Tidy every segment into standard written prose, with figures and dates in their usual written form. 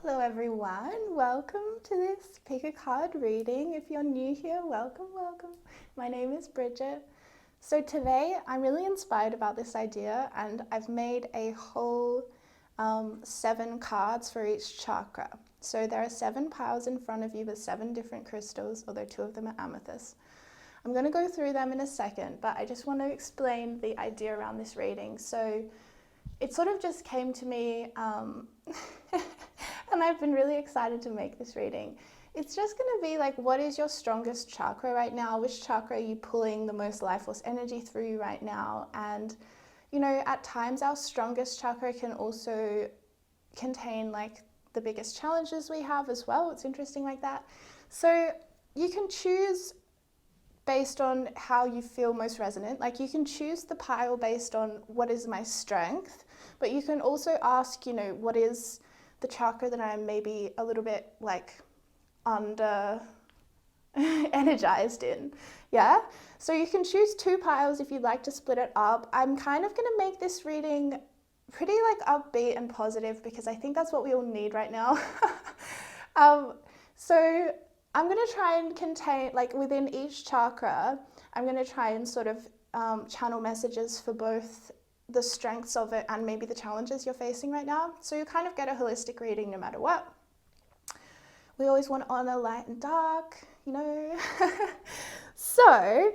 Hello everyone, welcome to this pick a card reading. If you're new here, welcome. My name is Bridget. So today I'm really inspired about this idea and I've made a whole 7 cards for each chakra. So there are 7 piles in front of you with 7 different crystals, although 2 of them are amethyst. I'm going to go through them in a second, but I just want to explain the idea around this reading. So it sort of just came to me and I've been really excited to make this reading. It's just going to be like, what is your strongest chakra right now? Which chakra are you pulling the most life force energy through right now? And, you know, at times our strongest chakra can also contain like the biggest challenges we have as well. It's interesting like that. So you can choose based on how you feel most resonant. Like you can choose the pile based on what is my strength, but you can also ask, you know, what is the chakra that I'm maybe a little bit like under energized in. Yeah, so you can choose 2 piles if you'd like to split it up. I'm kind of going to make this reading pretty like upbeat and positive because I think that's what we all need right now. So I'm going to try and contain, like within each chakra, I'm going to try and sort of channel messages for both the strengths of it and maybe the challenges you're facing right now. So you kind of get a holistic reading no matter what. We always want to honor light and dark, you know. So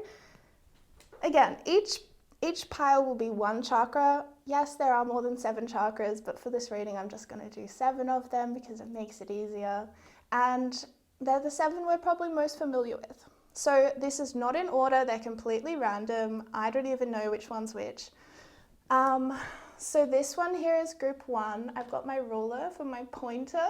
again, each pile will be 1 chakra. Yes, there are more than 7 chakras, but for this reading, I'm just going to do 7 of them because it makes it easier. And they're the 7 we're probably most familiar with. So this is not in order, they're completely random. I don't even know which one's which. So this one here is group 1. I've got my ruler for my pointer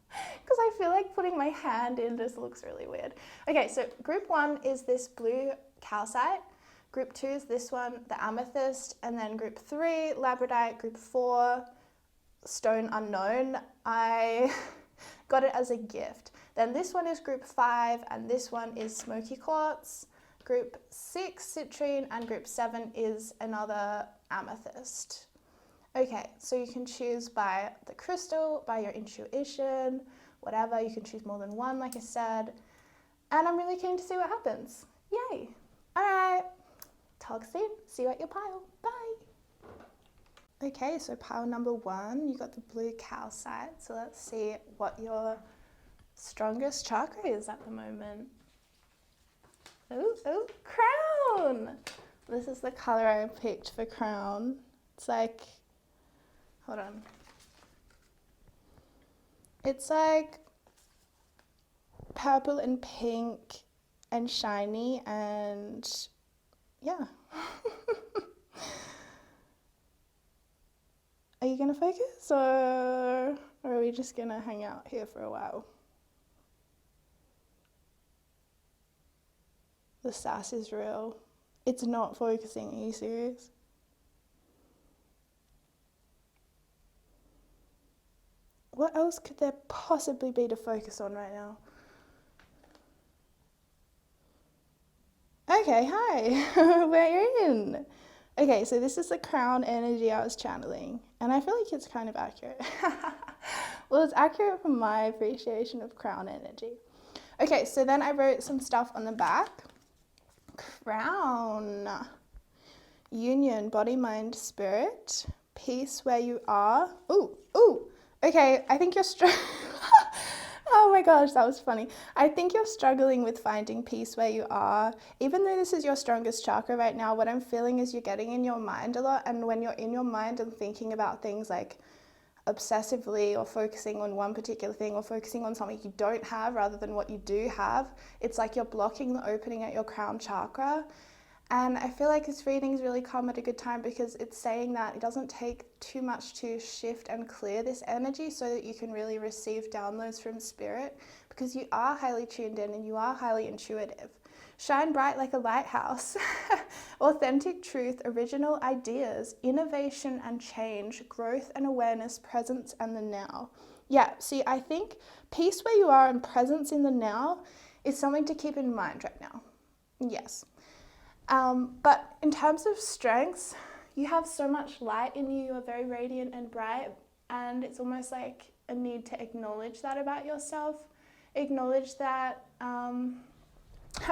because I feel like putting my hand in just looks really weird. Okay, so group 1 is this blue calcite. Group 2 is this one, the amethyst, and then group 3, labradorite, group 4, stone unknown. I got it as a gift. Then this one is group 5, and this one is smoky quartz. Group 6, citrine, and group 7 is another amethyst. Okay, so you can choose by the crystal, by your intuition, whatever. You can choose more than one, like I said. And I'm really keen to see what happens. Yay! All right, talk soon. See you at your pile. Bye. Okay, so pile number 1, you got the blue calcite. So let's see what your strongest chakra is at the moment. Oh, crown! This is the color I picked for crown. It's like, hold on. It's like purple and pink and shiny and yeah. Are you gonna focus or are we just gonna hang out here for a while? The sass is real. It's not focusing, are you serious? What else could there possibly be to focus on right now? Okay, hi, we're in. Okay, so this is the crown energy I was channeling, and I feel like it's kind of accurate. Well, it's accurate from my appreciation of crown energy. Okay, so then I wrote some stuff on the back. Crown, union, body, mind, spirit, peace where you are. Ooh, okay, I think you're oh my gosh, that was funny. I think you're struggling with finding peace where you are. Even though this is your strongest chakra right now, what I'm feeling is you're getting in your mind a lot, and when you're in your mind and thinking about things like obsessively or focusing on one particular thing or focusing on something you don't have rather than what you do have, it's like you're blocking the opening at your crown chakra. And I feel like this reading's really come at a good time because it's saying that it doesn't take too much to shift and clear this energy so that you can really receive downloads from spirit, because you are highly tuned in and you are highly intuitive. Shine bright like a lighthouse. Authentic truth, original ideas, innovation and change, growth and awareness, presence and the now. Yeah, see, I think peace where you are and presence in the now is something to keep in mind right now. Yes. But in terms of strengths, you have so much light in you. You are very radiant and bright. and it's almost like a need to acknowledge that about yourself. Acknowledge that I'm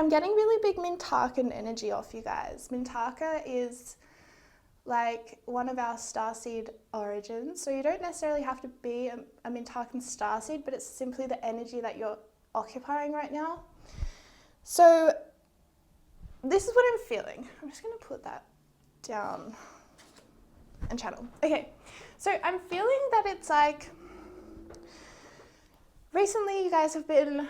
getting really big Mintakan energy off you guys. Mintaka is like one of our starseed origins. So you don't necessarily have to be a Mintakan starseed, but it's simply the energy that you're occupying right now. So this is what I'm feeling. I'm just going to put that down and channel. Okay, so I'm feeling that it's like recently you guys have been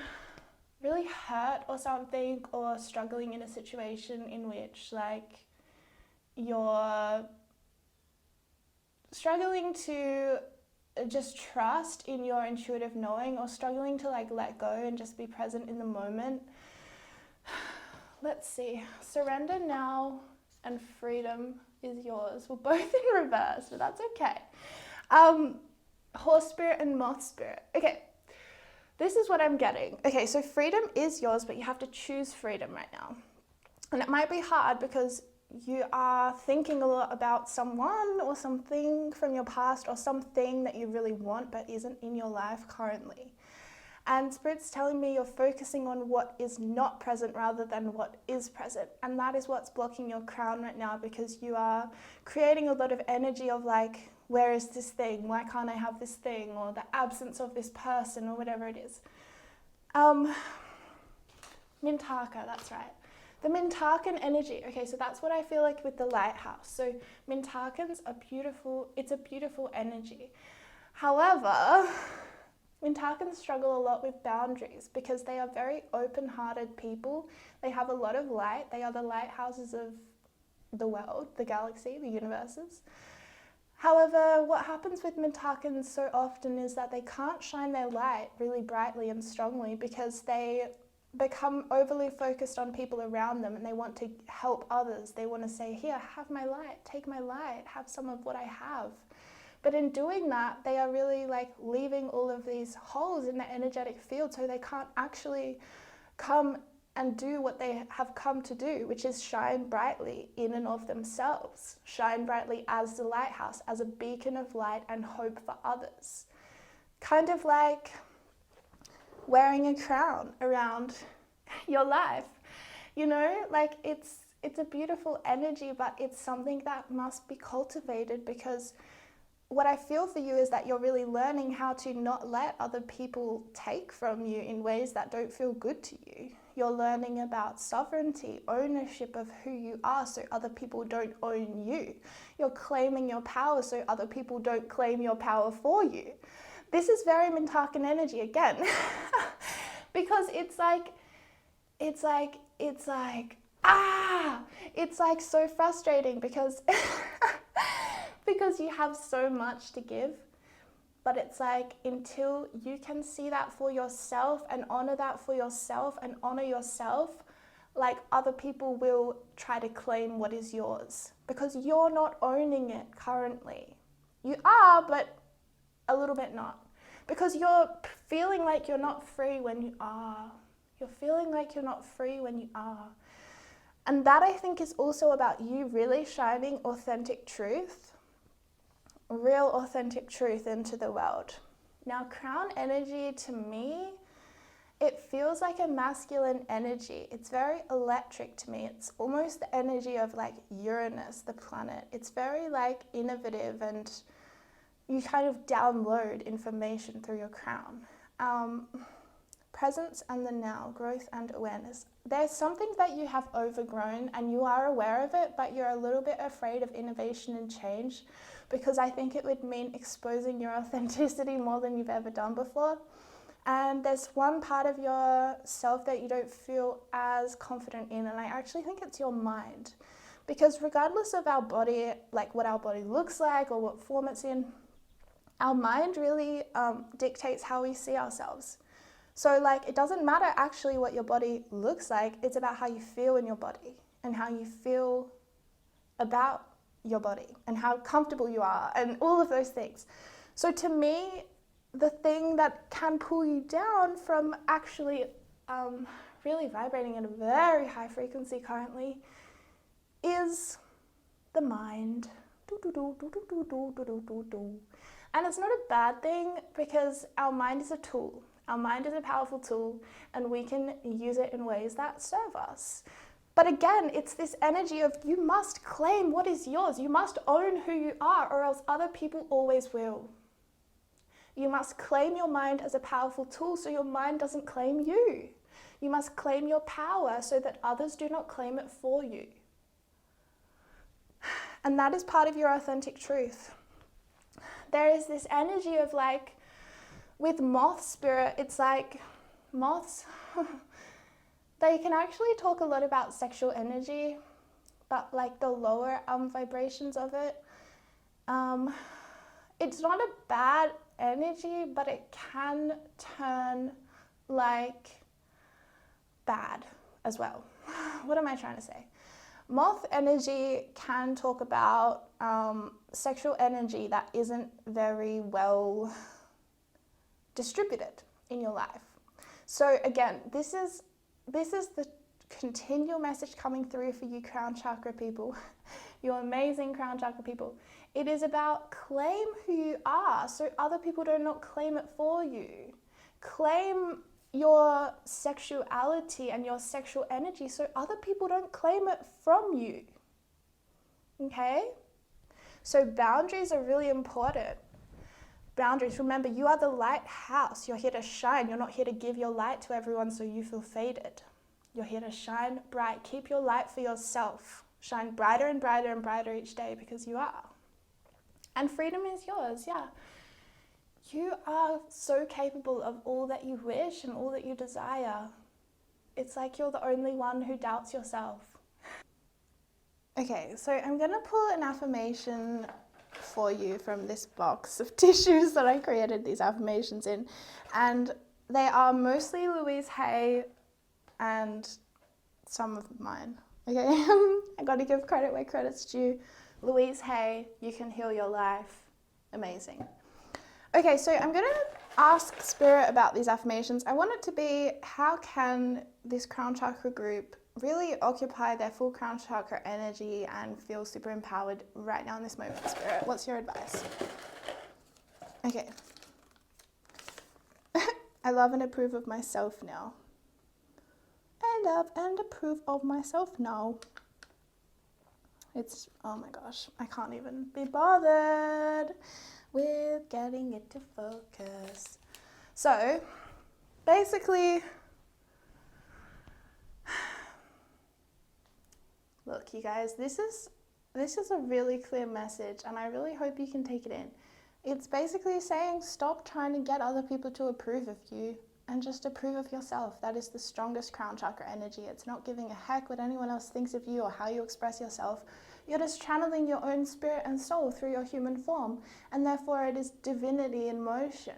really hurt or something, or struggling in a situation in which like you're struggling to just trust in your intuitive knowing, or struggling to like let go and just be present in the moment. Let's see. Surrender now and freedom is yours. We're both in reverse, but that's okay. Horse spirit and moth spirit. Okay, this is what I'm getting. Okay, so freedom is yours, but you have to choose freedom right now. And it might be hard because you are thinking a lot about someone or something from your past, or something that you really want but isn't in your life currently. And Spirit's telling me you're focusing on what is not present rather than what is present. And that is what's blocking your crown right now, because you are creating a lot of energy of like, where is this thing? Why can't I have this thing? Or the absence of this person, or whatever it is. Mintaka, that's right. The Mintakan energy. Okay, so that's what I feel like with the lighthouse. So Mintakans are beautiful. It's a beautiful energy. However, Mintakans struggle a lot with boundaries because they are very open-hearted people. They have a lot of light. They are the lighthouses of the world, the galaxy, the universes. However, what happens with Mintakans so often is that they can't shine their light really brightly and strongly because they become overly focused on people around them, and they want to help others. They want to say, here, have my light, take my light, have some of what I have. But in doing that, they are really like leaving all of these holes in the energetic field, so they can't actually come and do what they have come to do, which is shine brightly in and of themselves. Shine brightly as the lighthouse, as a beacon of light and hope for others. Kind of like wearing a crown around your life, you know, like it's a beautiful energy, but it's something that must be cultivated, because what I feel for you is that you're really learning how to not let other people take from you in ways that don't feel good to you. You're learning about sovereignty, ownership of who you are, so other people don't own you. You're claiming your power so other people don't claim your power for you. This is very Mintakan energy again, because it's like so frustrating because because you have so much to give, but it's like until you can see that for yourself and honor that for yourself and honor yourself, like other people will try to claim what is yours because you're not owning it currently. You are, but a little bit not, because you're feeling like you're not free when you are. You're feeling like you're not free when you are. And that, I think, is also about you really shining authentic truth, real authentic truth into the world. Now, crown energy to me, it feels like a masculine energy. It's very electric to me. It's almost the energy of like Uranus, the planet. It's very like innovative, and you kind of download information through your crown. Presence and the now, growth and awareness. There's something that you have overgrown and you are aware of it, but you're a little bit afraid of innovation and change, because I think it would mean exposing your authenticity more than you've ever done before. And there's one part of yourself that you don't feel as confident in, and I actually think it's your mind. Because regardless of our body, like what our body looks like or what form it's in, our mind really dictates how we see ourselves. So like it doesn't matter actually what your body looks like, it's about how you feel in your body and how you feel about your body and how comfortable you are and all of those things. So to me, the thing that can pull you down from actually really vibrating at a very high frequency currently is the mind. And it's not a bad thing, because our mind is a tool. Our mind is a powerful tool, and we can use it in ways that serve us. But again, it's this energy of you must claim what is yours. You must own who you are, or else other people always will. You must claim your mind as a powerful tool so your mind doesn't claim you. You must claim your power so that others do not claim it for you. And that is part of your authentic truth. There is this energy of like, with moth spirit, it's like moths, they can actually talk a lot about sexual energy, but like the lower vibrations of it. It's not a bad energy, but it can turn like bad as well. What am I trying to say? Moth energy can talk about sexual energy that isn't very well distributed in your life. So again, this is the continual message coming through for you crown chakra people, you amazing crown chakra people. It is about claim who you are so other people do not claim it for you. Claim your sexuality and your sexual energy so other people don't claim it from you. Okay? So boundaries are really important. Boundaries, remember, you are the lighthouse. You're here to shine. You're not here to give your light to everyone so you feel faded. You're here to shine bright. Keep your light for yourself. Shine brighter and brighter and brighter each day, because you are. And freedom is yours, yeah. You are so capable of all that you wish and all that you desire. It's like you're the only one who doubts yourself. Okay, so I'm going to pull an affirmation for you from this box of tissues that I created these affirmations in. And they are mostly Louise Hay and some of mine. Okay, I got to give credit where credit's due. Louise Hay, you can heal your life. Amazing. Okay, so I'm going to ask Spirit about these affirmations. I want it to be, how can this crown chakra group really occupy their full crown chakra energy and feel super empowered right now in this moment, Spirit? What's your advice? Okay. I love and approve of myself now. I love and approve of myself now. It's, oh my gosh, I can't even be bothered with getting it to focus. So, basically, look, you guys, this is a really clear message, and I really hope you can take it in. It's basically saying, stop trying to get other people to approve of you and just approve of yourself. That is the strongest crown chakra energy. It's not giving a heck what anyone else thinks of you or how you express yourself. You're just channeling your own spirit and soul through your human form, and therefore it is divinity in motion.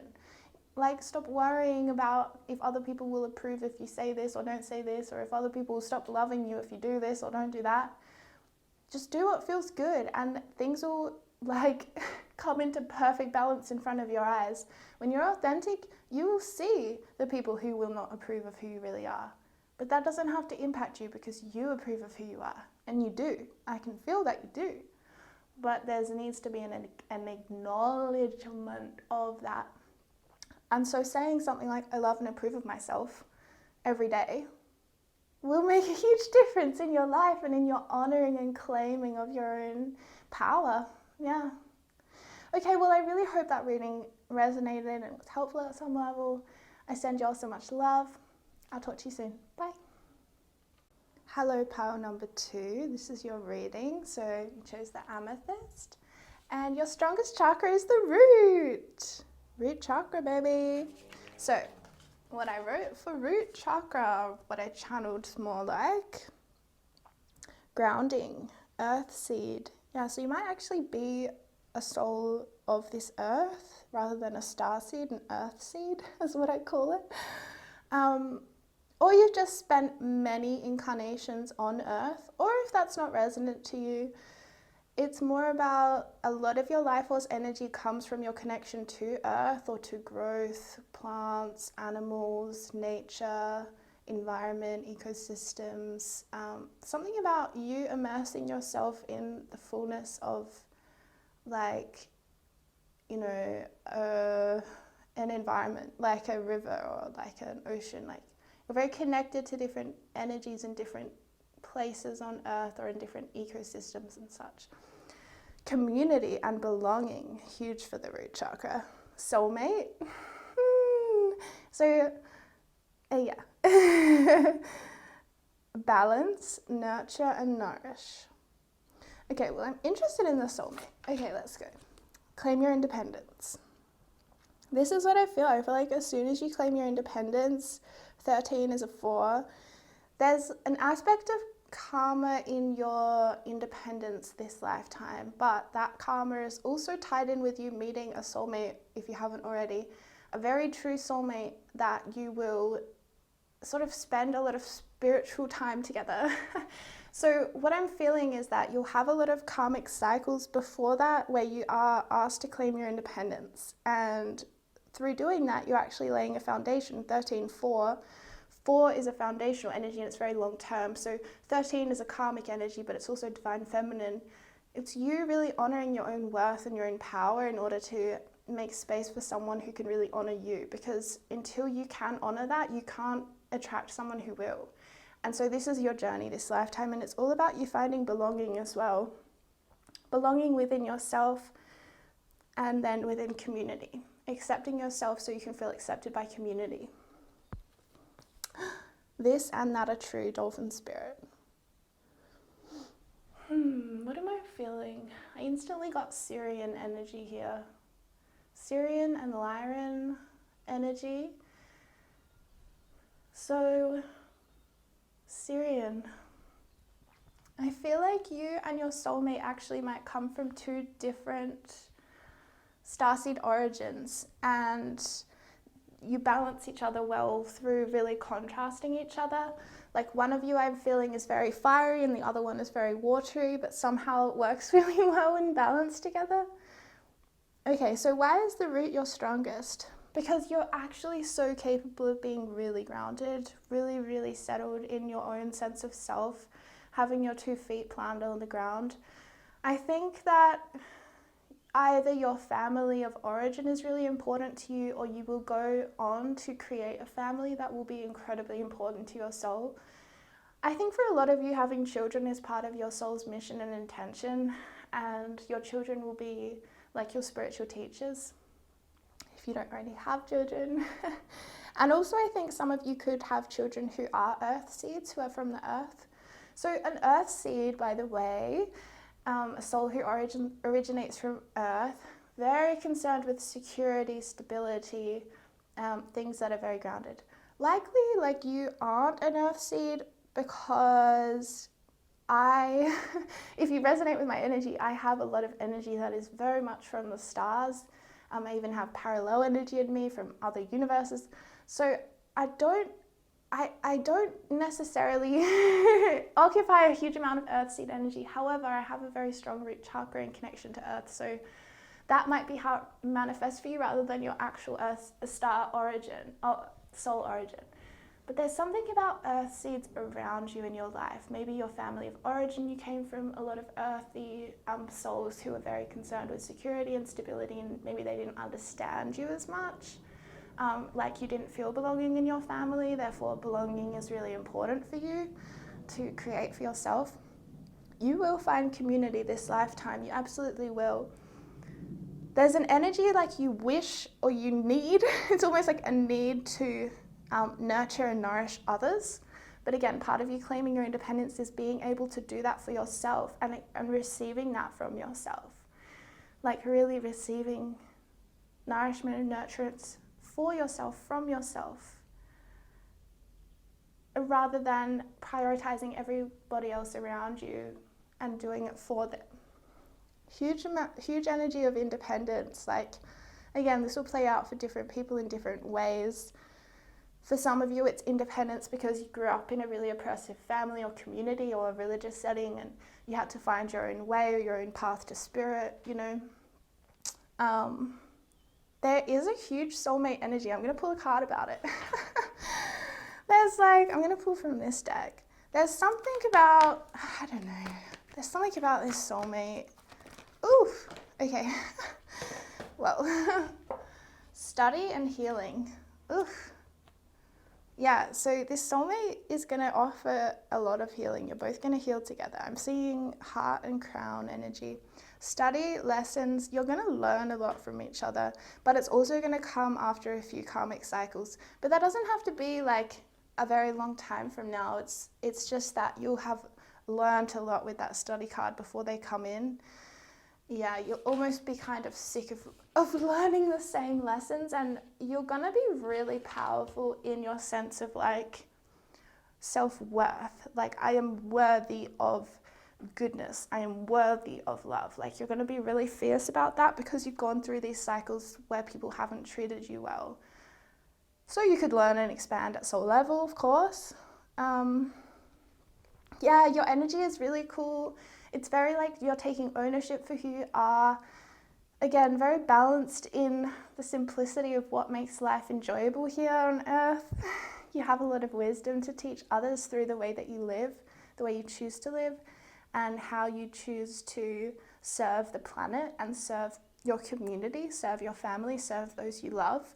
Like, stop worrying about if other people will approve if you say this or don't say this, or if other people will stop loving you if you do this or don't do that. Just do what feels good, and things will come into perfect balance in front of your eyes. When you're authentic, you will see the people who will not approve of who you really are. But that doesn't have to impact you, because you approve of who you are. And you do. I can feel that you do. But there needs to be an acknowledgement of that. And so saying something like, I love and approve of myself every day will make a huge difference in your life and in your honoring and claiming of your own power. Yeah. Okay, well, I really hope that reading resonated and was helpful at some level. I send you all so much love. I'll talk to you soon. Bye. Hello, pile number 2. This is your reading. So you chose the amethyst. And your strongest chakra is the root. Root chakra, baby. So what I wrote for root chakra, what I channeled more like grounding, earth seed. Yeah, so you might actually be a soul of this earth rather than a star seed, an earth seed is what I call it. Or you've just spent many incarnations on earth, or if that's not resonant to you, it's more about a lot of your life force energy comes from your connection to earth or to growth, plants, animals, nature, environment, ecosystems, something about you immersing yourself in the fullness of like an environment like a river or like an ocean. Like, you're very connected to different energies in different places on earth or in different ecosystems and such. Community and belonging, huge for the root chakra. Soulmate. So, yeah. Balance, nurture, and nourish. Okay, well, I'm interested in the soulmate. Okay, let's go. Claim your independence. This is what I feel. I feel like as soon as you claim your independence, 13 is a 4, there's an aspect of karma in your independence this lifetime, but that karma is also tied in with you meeting a soulmate, if you haven't already, a very true soulmate that you will sort of spend a lot of spiritual time together. So what I'm feeling is that you'll have a lot of karmic cycles before that where you are asked to claim your independence, and through doing that you're actually laying a foundation. 13, 4 is a foundational energy and it's very long term. So 13 is a karmic energy, but it's also divine feminine. It's you really honoring your own worth and your own power in order to make space for someone who can really honor you, because until you can honor that, you can't attract someone who will. And so this is your journey this lifetime, and it's all about you finding belonging as well. Belonging within yourself and then within community. Accepting yourself so you can feel accepted by community. This and that are true, dolphin spirit. What am I feeling? I instantly got Syrian energy here. Syrian and Lyran energy. So, Syrian. I feel like you and your soulmate actually might come from two different starseed origins, and you balance each other well through really contrasting each other. Like, one of you I'm feeling is very fiery and the other one is very watery, but somehow it works really well in balance together. Okay, so why is the root your strongest? Because you're actually so capable of being really grounded, really, really settled in your own sense of self, having your 2 feet planted on the ground. I think that either your family of origin is really important to you, or you will go on to create a family that will be incredibly important to your soul. I think for a lot of you, having children is part of your soul's mission and intention, and your children will be like your spiritual teachers, if you don't already have children. And also I think some of you could have children who are earth seeds, who are from the earth. So an earth seed, by the way, a soul who originates from earth, very concerned with security, stability, things that are very grounded. Likely, like, you aren't an earth seed, because if you resonate with my energy, I have a lot of energy that is very much from the stars. I even have parallel energy in me from other universes. So I don't necessarily occupy a huge amount of earthseed energy. However, I have a very strong root chakra and connection to earth. So that might be how it manifests for you rather than your actual earth star origin or soul origin. But there's something about earth seeds around you in your life. Maybe your family of origin, you came from a lot of earthy souls who are very concerned with security and stability, and maybe they didn't understand you as much. Like, you didn't feel belonging in your family, therefore belonging is really important for you to create for yourself. You will find community this lifetime, you absolutely will. There's an energy like you wish or you need, it's almost like a need to nurture and nourish others. But again, part of you claiming your independence is being able to do that for yourself and receiving that from yourself. Like, really receiving nourishment and nurturance for yourself, from yourself, rather than prioritizing everybody else around you and doing it for them. Huge energy of independence. Like, again, this will play out for different people in different ways. For some of you, it's independence because you grew up in a really oppressive family or community or a religious setting, and you had to find your own way or your own path to spirit, you know. There is a huge soulmate energy. I'm going to pull a card about it. I'm going to pull from this deck. There's something about, I don't know, there's something about this soulmate. Oof, okay. well, study and healing. Oof. Yeah, so this soulmate is going to offer a lot of healing. You're both going to heal together. I'm seeing heart and crown energy. Study, lessons, you're going to learn a lot from each other, but it's also going to come after a few karmic cycles. But that doesn't have to be like a very long time from now. It's just that you'll have learned a lot with that study card before they come in. Yeah, you'll almost be kind of sick of learning the same lessons, and you're gonna be really powerful in your sense of like self-worth. Like, I am worthy of goodness. I am worthy of love. Like, you're gonna be really fierce about that because you've gone through these cycles where people haven't treated you well. So you could learn and expand at soul level, of course. Yeah, your energy is really cool. It's very like you're taking ownership for who you are. Again, very balanced in the simplicity of what makes life enjoyable here on earth. You have a lot of wisdom to teach others through the way that you live, the way you choose to live, and how you choose to serve the planet and serve your community, serve your family, serve those you love,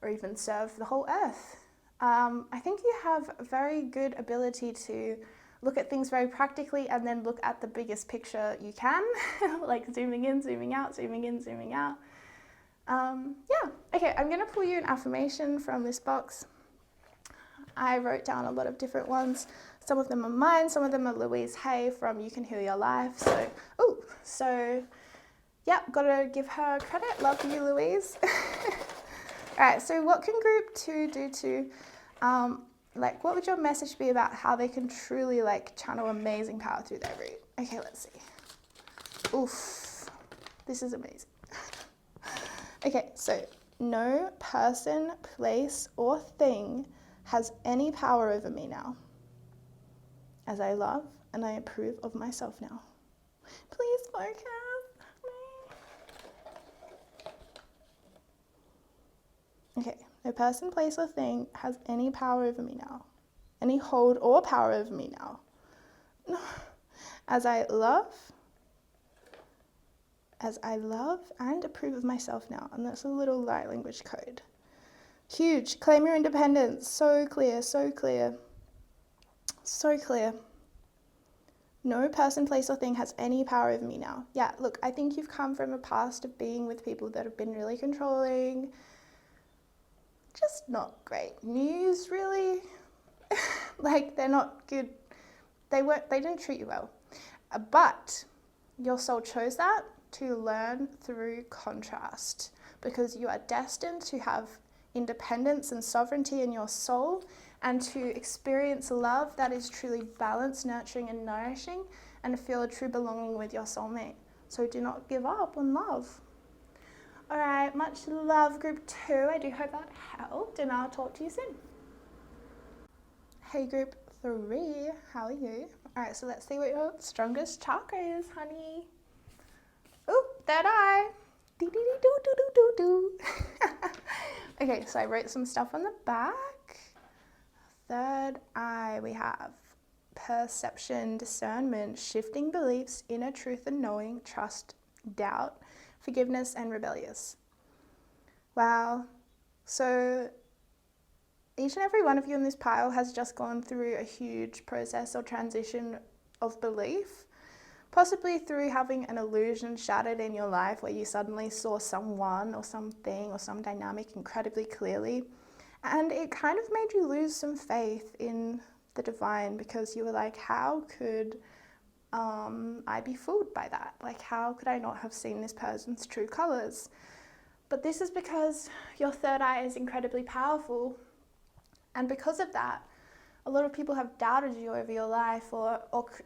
or even serve the whole earth. I think you have a very good ability to look at things very practically and then look at the biggest picture you can, like zooming in, zooming out, zooming in, zooming out. Yeah, okay, I'm gonna pull you an affirmation from this box. I wrote down a lot of different ones. Some of them are mine, some of them are Louise Hay from You Can Heal Your Life. So yeah, gotta give her credit. Love you, Louise. All right, so what can group 2 do to, like, what would your message be about how they can truly, like, channel amazing power through their root? Okay, let's see. Oof, this is amazing. Okay, so no person, place, or thing has any power over me now, as I love and I approve of myself now. Please focus. Okay, no person, place, or thing has any power over me now, any hold or power over me now, as I love and approve of myself now. And that's a little light language code. Huge. Claim your independence. So clear, so clear, so clear. No person, place, or thing has any power over me now. Yeah, look, I think you've come from a past of being with people that have been really controlling. Just not great news, really. Like, they're not good. They didn't treat you well. But your soul chose that to learn through contrast, because you are destined to have independence and sovereignty in your soul and to experience love that is truly balanced, nurturing, and nourishing, and feel a true belonging with your soulmate. So do not give up on love. All right, much love, group 2. I do hope that helped, and I'll talk to you soon. Hey, group 3, how are you? All right, so let's see what your strongest chakra is, honey. Ooh, third eye. Do. Okay, so I wrote some stuff on the back. Third eye, we have perception, discernment, shifting beliefs, inner truth and knowing, trust, doubt, forgiveness, and rebellious. Wow. So each and every one of you in this pile has just gone through a huge process or transition of belief, possibly through having an illusion shattered in your life where you suddenly saw someone or something or some dynamic incredibly clearly, and it kind of made you lose some faith in the divine, because you were like, how could I be fooled by that? Like, how could I not have seen this person's true colors? But this is because your third eye is incredibly powerful, and because of that, a lot of people have doubted you over your life, or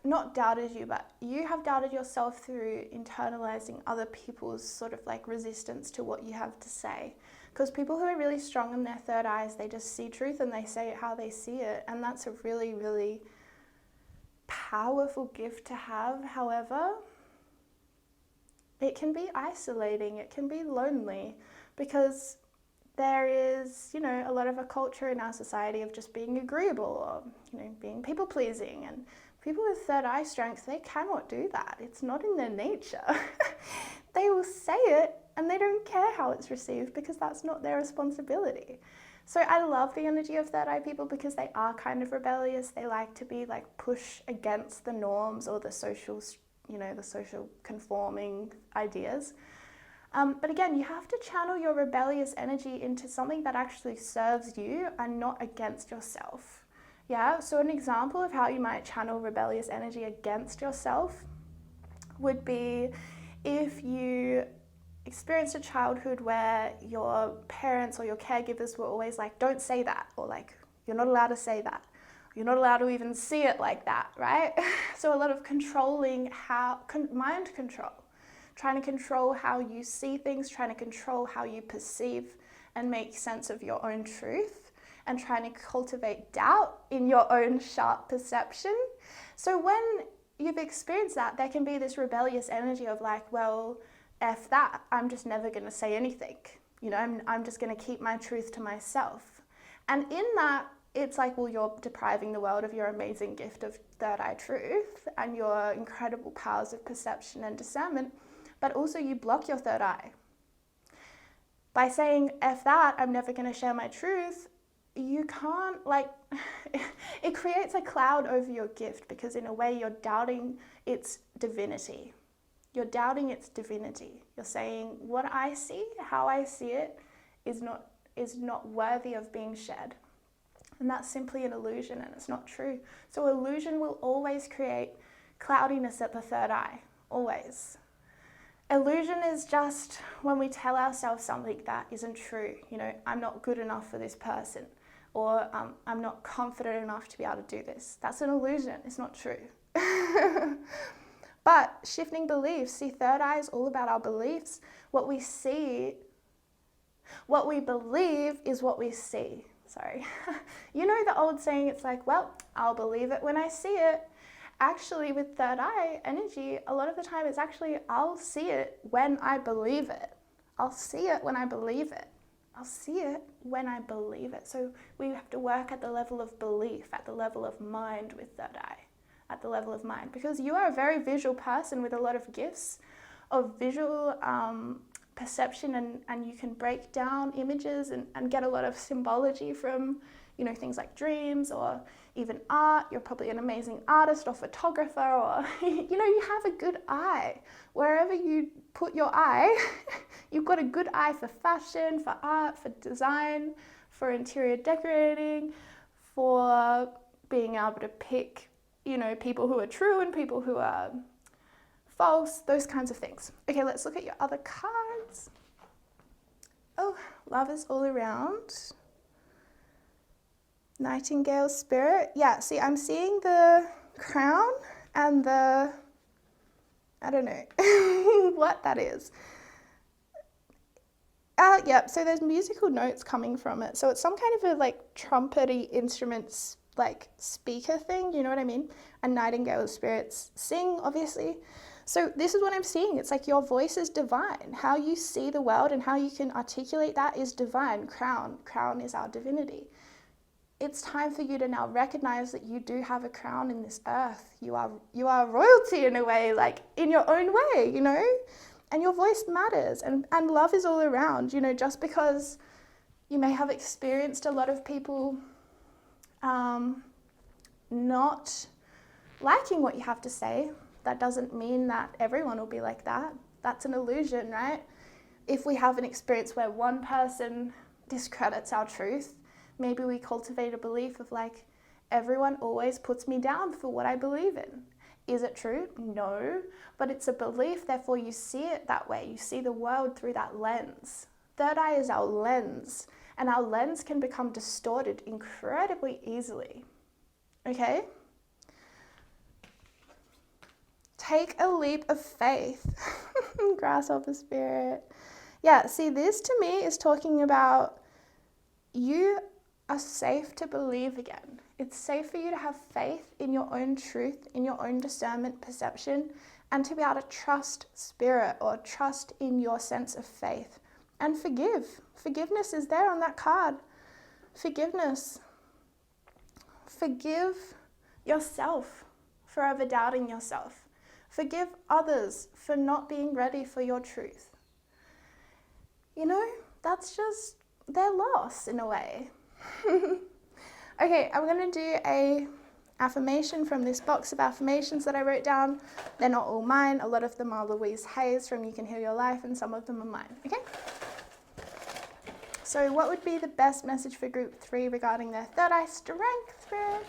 not doubted you, but you have doubted yourself through internalizing other people's sort of like resistance to what you have to say. Because people who are really strong in their third eyes, they just see truth and they say it how they see it. And that's a really, really powerful gift to have. However, it can be isolating, it can be lonely, because there is, you know, a lot of a culture in our society of just being agreeable, or, you know, being people pleasing. And people with third eye strength, they cannot do that. It's not in their nature. They will say it and they don't care how it's received because that's not their responsibility. So I love the energy of third eye people because they are kind of rebellious. They like to be like push against the norms or the social, the social conforming ideas. But again, you have to channel your rebellious energy into something that actually serves you and not against yourself. Yeah, so an example of how you might channel rebellious energy against yourself would be if you experienced a childhood where your parents or your caregivers were always like, don't say that, or like, you're not allowed to say that. You're not allowed to even see it like that, right? So a lot of controlling mind control, trying to control how you see things, trying to control how you perceive and make sense of your own truth, and trying to cultivate doubt in your own sharp perception. So when you've experienced that, there can be this rebellious energy of like, well, F that, I'm just never going to say anything. I'm just going to keep my truth to myself. And in that, it's like, well, you're depriving the world of your amazing gift of third eye truth and your incredible powers of perception and discernment, but also you block your third eye. By saying, F that, I'm never going to share my truth, you can't, it creates a cloud over your gift because in a way you're doubting its divinity. You're doubting its divinity. You're saying, what I see, how I see it, is not worthy of being shared. And that's simply an illusion, and it's not true. So illusion will always create cloudiness at the third eye, always. Illusion is just when we tell ourselves something that isn't true. I'm not good enough for this person, or I'm not confident enough to be able to do this. That's an illusion. It's not true. But shifting beliefs, see, third eye is all about our beliefs. What we see, what we believe is what we see. Sorry. The old saying, it's like, well, I'll believe it when I see it. Actually, with third eye energy, a lot of the time it's actually, I'll see it when I believe it. I'll see it when I believe it. I'll see it when I believe it. So we have to work at the level of belief, at the level of mind with third eye. At the level of mind, because you are a very visual person with a lot of gifts of visual perception, and you can break down images and get a lot of symbology from things like dreams or even art. You're probably an amazing artist or photographer, or you have a good eye. Wherever you put your eye, you've got a good eye for fashion, for art, for design, for interior decorating, for being able to pick people who are true and people who are false, those kinds of things. Okay, let's look at your other cards. Oh, love is all around. Nightingale spirit. Yeah, see, I'm seeing the crown and the, I don't know what that is. Yep, so there's musical notes coming from it. So it's some kind of a trumpety instruments speaker thing, you know what I mean? And nightingale spirits sing, obviously. So this is what I'm seeing. It's like your voice is divine. How you see the world and how you can articulate that is divine. Crown is our divinity. It's time for you to now recognize that you do have a crown in this earth. You are royalty in a way, in your own way, and your voice matters, and love is all around, just because you may have experienced a lot of people not liking what you have to say, that doesn't mean that everyone will be like that. That's an illusion, right? If we have an experience where one person discredits our truth, maybe we cultivate a belief of everyone always puts me down for what I believe in. Is it true? No, but it's a belief, therefore you see it that way. You see the world through that lens. Third eye is our lens, and our lens can become distorted incredibly easily. Okay? Take a leap of faith. Grasshopper spirit. Yeah, see, this to me is talking about you are safe to believe again. It's safe for you to have faith in your own truth, in your own discernment, perception, and to be able to trust spirit or trust in your sense of faith. And forgive. Forgiveness is there on that card. Forgiveness. Forgive yourself for ever doubting yourself. Forgive others for not being ready for your truth. you know, that's just their loss in a way. Okay, I'm going to do a affirmation from this box of affirmations that I wrote down. They're not all mine. A lot of them are Louise Hay's from You Can Heal Your Life, and some of them are mine. Okay? So what would be the best message for group 3 regarding their third eye strength, Spirit?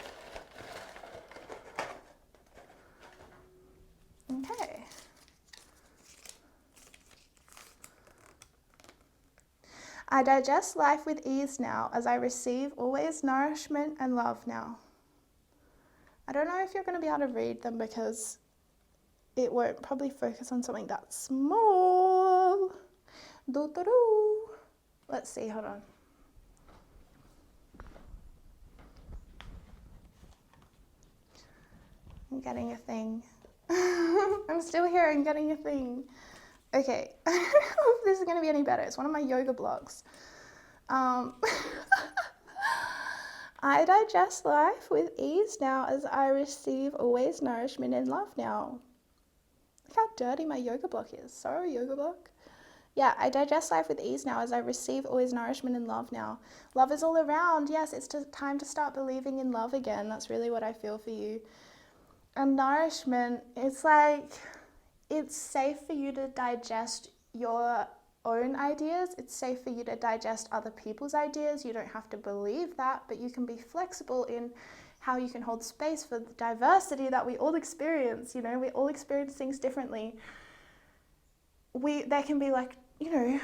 Okay. I digest life with ease now as I receive always nourishment and love now. I don't know if you're going to be able to read them because it won't probably focus on something that small. Doo-doo-doo. Let's see, hold on. I'm getting a thing. I'm still here, I'm getting a thing. Okay, I don't know if this is going to be any better. It's one of my yoga blogs. I digest life with ease now as I receive always nourishment and love now. Look how dirty my yoga block is. Sorry, yoga block. Yeah, I digest life with ease now as I receive always nourishment and love now. Love is all around. Yes, it's time to start believing in love again. That's really what I feel for you. And nourishment, it's like, it's safe for you to digest your own ideas. It's safe for you to digest other people's ideas. You don't have to believe that, but you can be flexible in how you can hold space for the diversity that we all experience. You know, we all experience things differently. There can be like, you know,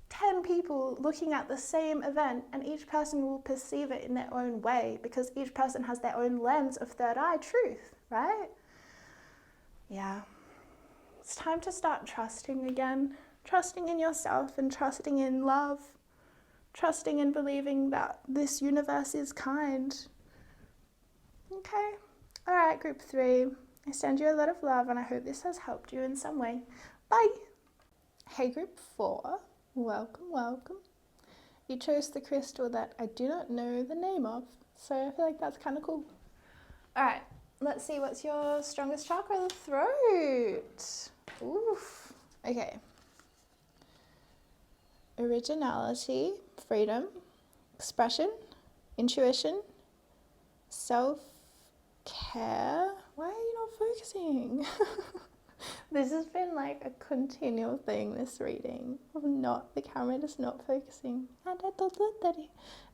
10 people looking at the same event, and each person will perceive it in their own way because each person has their own lens of third eye truth, right? Yeah. It's time to start trusting again. Trusting in yourself and trusting in love. Trusting and believing that this universe is kind. Okay. All right, group 3. I send you a lot of love and I hope this has helped you in some way. Bye. Hey, group 4. Welcome, welcome. You chose the crystal that I do not know the name of, so I feel like that's kind of cool. All right, let's see, what's your strongest chakra? The throat. Oof. Okay. Originality, freedom, expression, intuition, self-care. Why are you not focusing? This has been like a continual thing, this reading. The camera is not focusing.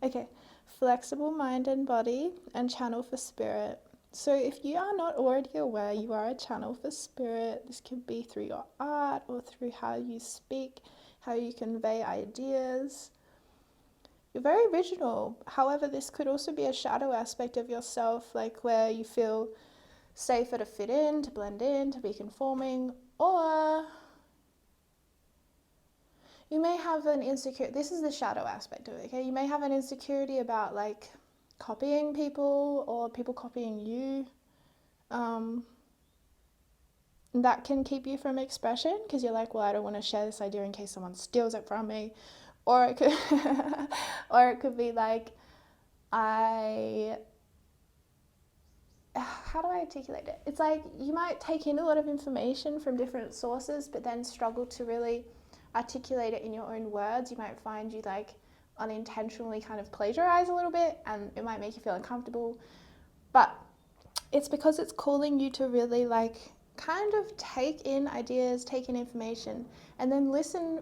Okay, flexible mind and body and channel for spirit. So if you are not already aware, you are a channel for spirit. This could be through your art or through how you speak, how you convey ideas. You're very original. However, this could also be a shadow aspect of yourself, like where you feel safer to fit in, to blend in, to be conforming, or you may have an insecurity. This is the shadow aspect of it, okay? You may have an insecurity about like copying people or people copying you. That can keep you from expression because you're like, well, I don't want to share this idea in case someone steals it from me. Or it could, or it could be like, how do I articulate it? It's like you might take in a lot of information from different sources, but then struggle to really articulate it in your own words. You might find you like unintentionally kind of plagiarize a little bit, and it might make you feel uncomfortable. But it's because it's calling you to really like kind of take in ideas, take in information, and then listen.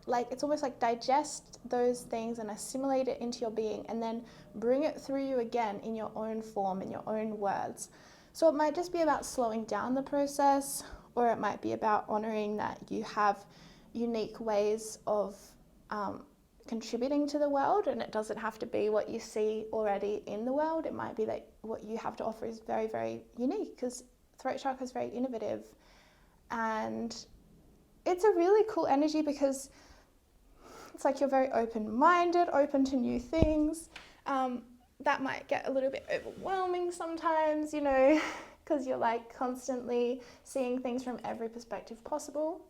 Like it's almost like digest those things and assimilate it into your being and then bring it through you again in your own form, in your own words. So it might just be about slowing down the process, or it might be about honoring that you have unique ways of contributing to the world, and it doesn't have to be what you see already in the world. It might be that what you have to offer is very, very unique, because throat chakra is very innovative, and it's a really cool energy because it's like you're very open-minded, open to new things. That might get a little bit overwhelming sometimes, you know, because you're like constantly seeing things from every perspective possible.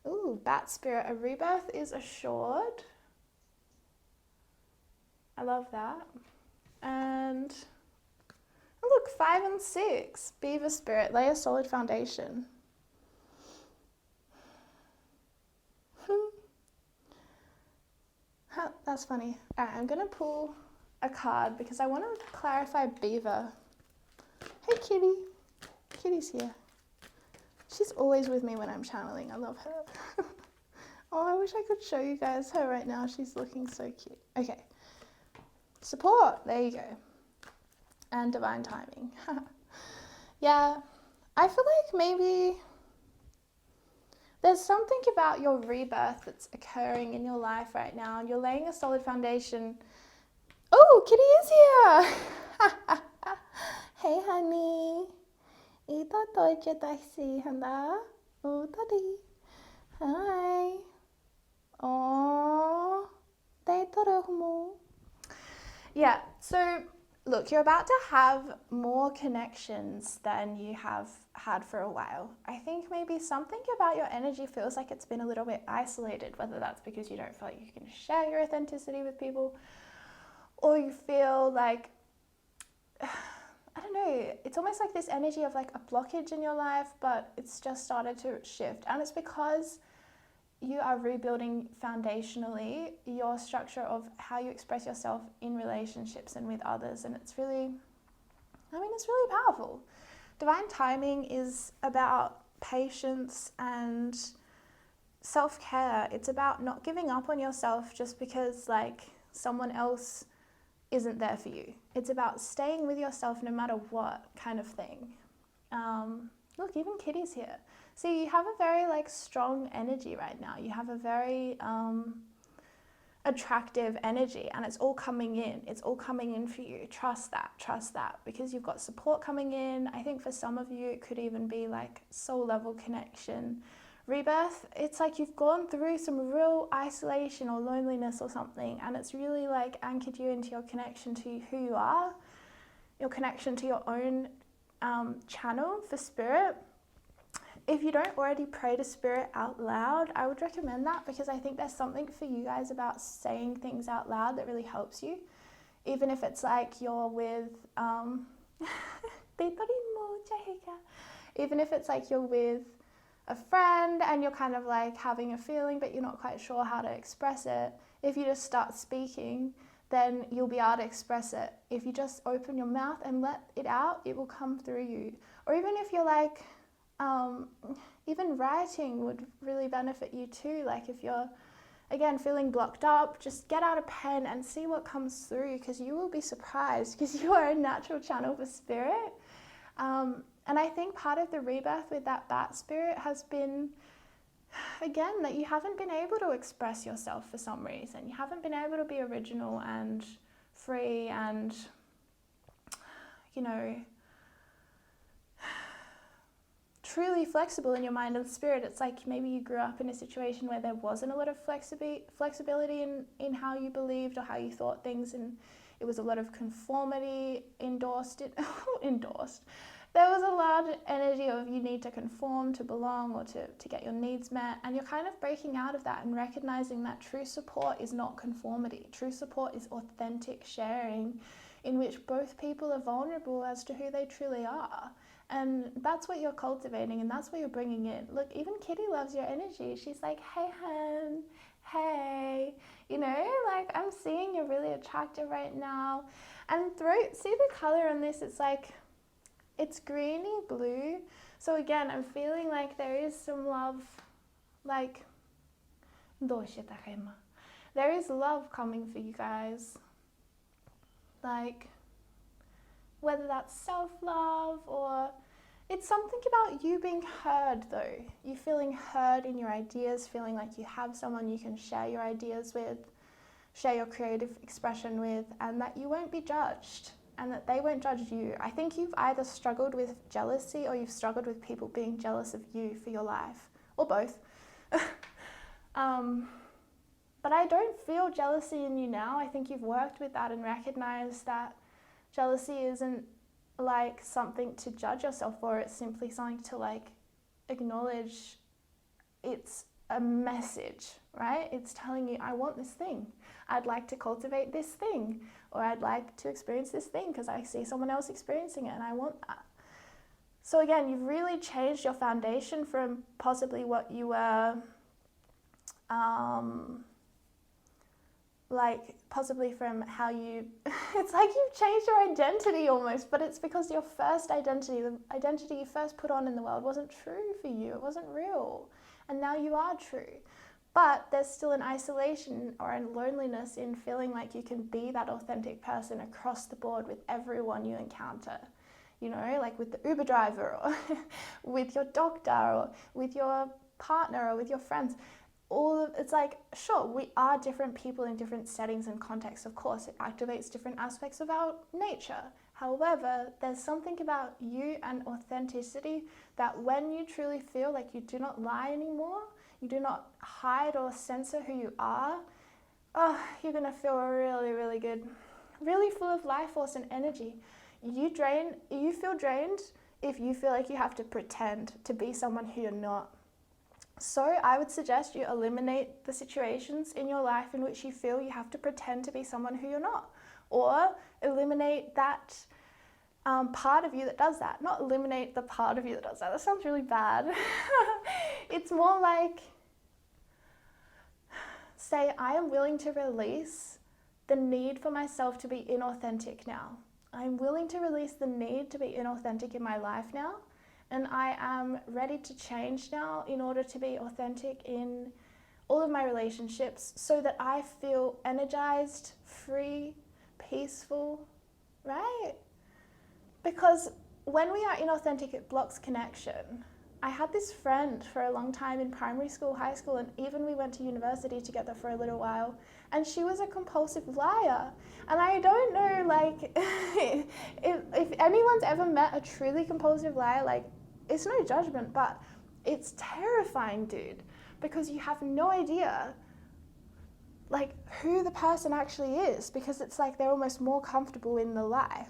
Ooh, bat spirit, a rebirth is assured. I love that. And look, 5 and 6, beaver spirit, lay a solid foundation. That's funny. All right, I'm going to pull a card because I want to clarify beaver. Hey, Kitty. Kitty's here. She's always with me when I'm channeling. I love her. Oh, I wish I could show you guys her right now. She's looking so cute. Okay. Support. There you go. And divine timing. Yeah. I feel like maybe there's something about your rebirth that's occurring in your life right now. You're laying a solid foundation. Oh, Kitty is here. Hey, honey. Ito toje taisi handa. Oh, daddy. Hi. Oh, yeah, so look, you're about to have more connections than you have had for a while. I think maybe something about your energy feels like it's been a little bit isolated, whether that's because you don't feel like you can share your authenticity with people, or you feel like, I don't know, it's almost like this energy of like a blockage in your life, but it's just started to shift. And it's because you are rebuilding foundationally your structure of how you express yourself in relationships and with others. And it's really, it's really powerful. Divine timing is about patience and self-care. It's about not giving up on yourself just because like someone else isn't there for you. It's about staying with yourself no matter what kind of thing. Look, even Kitty's here. So you have a very like strong energy right now. You have a very attractive energy, and it's all coming in. It's all coming in for you. Trust that, because you've got support coming in. I think for some of you, it could even be like soul level connection. Rebirth, it's like you've gone through some real isolation or loneliness or something, and it's really like anchored you into your connection to who you are, your connection to your own channel for spirit. If you don't already pray to spirit out loud, I would recommend that, because I think there's something for you guys about saying things out loud that really helps you. Even if it's like you're with, even if it's like you're with a friend and you're kind of like having a feeling but you're not quite sure how to express it, if you just start speaking, then you'll be able to express it. If you just open your mouth and let it out, it will come through you. Or even if you're like, even writing would really benefit you too. Like if you're, again, feeling blocked up, just get out a pen and see what comes through, because you will be surprised, because you are a natural channel for spirit. And I think part of the rebirth with that bat spirit has been, again, that you haven't been able to express yourself for some reason. You haven't been able to be original and free and, truly flexible in your mind and spirit. It's like maybe you grew up in a situation where there wasn't a lot of flexibility in how you believed or how you thought things, and it was a lot of conformity endorsed. There was a large energy of you need to conform to belong or to get your needs met, and you're kind of breaking out of that and recognizing that true support is not conformity. True support is authentic sharing, in which both people are vulnerable as to who they truly are. And that's what you're cultivating, and that's what you're bringing in. Look, even Kitty loves your energy. She's like, hey, hun, hey. Like I'm seeing you're really attractive right now. And see the color on this? It's like, it's greeny blue. So again, I'm feeling like there is some love, like, there is love coming for you guys. Like, whether that's self-love or it's something about you being heard though. You feeling heard in your ideas, feeling like you have someone you can share your ideas with, share your creative expression with, and that you won't be judged and that they won't judge you. I think you've either struggled with jealousy or you've struggled with people being jealous of you for your life, or both. But I don't feel jealousy in you now. I think you've worked with that and recognized that jealousy isn't like something to judge yourself for. It's simply something to like acknowledge. It's a message, right? It's telling you, I want this thing. I'd like to cultivate this thing, or I'd like to experience this thing because I see someone else experiencing it and I want that. So again, you've really changed your foundation from possibly what you were like possibly from how you, it's like you've changed your identity almost, but it's because your first identity, the identity you first put on in the world wasn't true for you, it wasn't real, and now you are true. But there's still an isolation or a loneliness in feeling like you can be that authentic person across the board with everyone you encounter. You know, like with the Uber driver or with your doctor or with your partner or with your friends. It's like, sure, we are different people in different settings and contexts. Of course, it activates different aspects of our nature. However, there's something about you and authenticity that when you truly feel like you do not lie anymore, you do not hide or censor who you are, you're gonna feel really, really good, really full of life force and energy. You feel drained if you feel like you have to pretend to be someone who you're not. So I would suggest you eliminate the situations in your life in which you feel you have to pretend to be someone who you're not, or eliminate that part of you that does that. Not eliminate the part of you that does that. That sounds really bad. It's more like, say, I am willing to release the need for myself to be inauthentic now. I'm willing to release the need to be inauthentic in my life now. And I am ready to change now in order to be authentic in all of my relationships so that I feel energized, free, peaceful, right? Because when we are inauthentic, it blocks connection. I had this friend for a long time in primary school, high school, and even we went to university together for a little while, and she was a compulsive liar. And I don't know, like, if anyone's ever met a truly compulsive liar, like, it's no judgment, but it's terrifying, dude, because you have no idea, like, who the person actually is, because it's like they're almost more comfortable in the lie.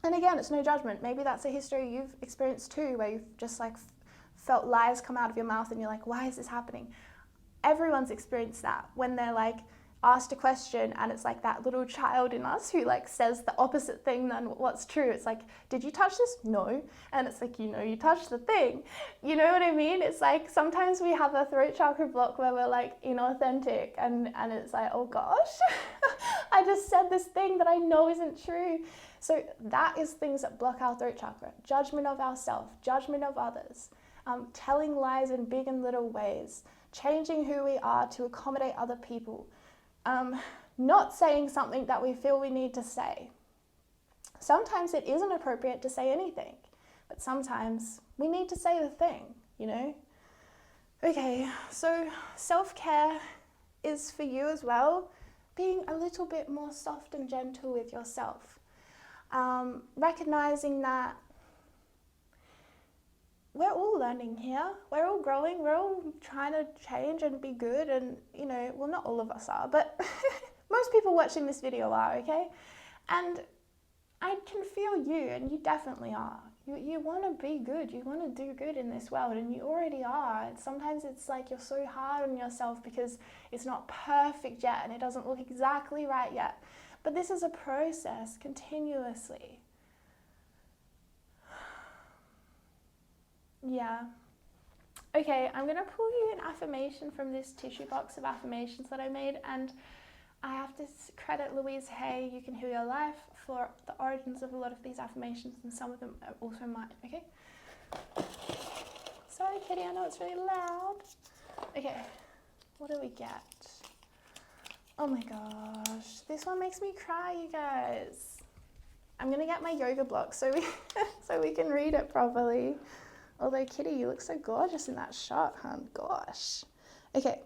And again, it's no judgment. Maybe that's a history you've experienced too, where you've just like felt lies come out of your mouth and you're like, why is this happening? Everyone's experienced that when they're like asked a question and it's like that little child in us who like says the opposite thing than what's true. It's like, did you touch this? No. And it's like, you touched the thing. You know what I mean? It's like sometimes we have a throat chakra block where we're like inauthentic and it's like, oh gosh, I just said this thing that I know isn't true. So that is things that block our throat chakra. Judgment of ourselves, judgment of others, telling lies in big and little ways, changing who we are to accommodate other people, not saying something that we feel we need to say. Sometimes it isn't appropriate to say anything, but sometimes we need to say the thing, you know? Okay, so self-care is for you as well, being a little bit more soft and gentle with yourself. Recognizing that we're all learning here, we're all growing, we're all trying to change and be good, and well, not all of us are, but most people watching this video are, okay? And I can feel you, and you definitely are. You want to be good, you want to do good in this world, and you already are. And sometimes it's like you're so hard on yourself because it's not perfect yet and it doesn't look exactly right yet. But this is a process continuously. Yeah. Okay, I'm going to pull you an affirmation from this tissue box of affirmations that I made, and I have to credit Louise Hay, You Can Heal Your Life, for the origins of a lot of these affirmations, and some of them are also mine, okay? Sorry, Kitty, I know it's really loud. Okay, what do we get? Oh my gosh, this one makes me cry, you guys. I'm gonna get my yoga block so we can read it properly. Although, Kitty, you look so gorgeous in that shot, hun. Gosh. Okay.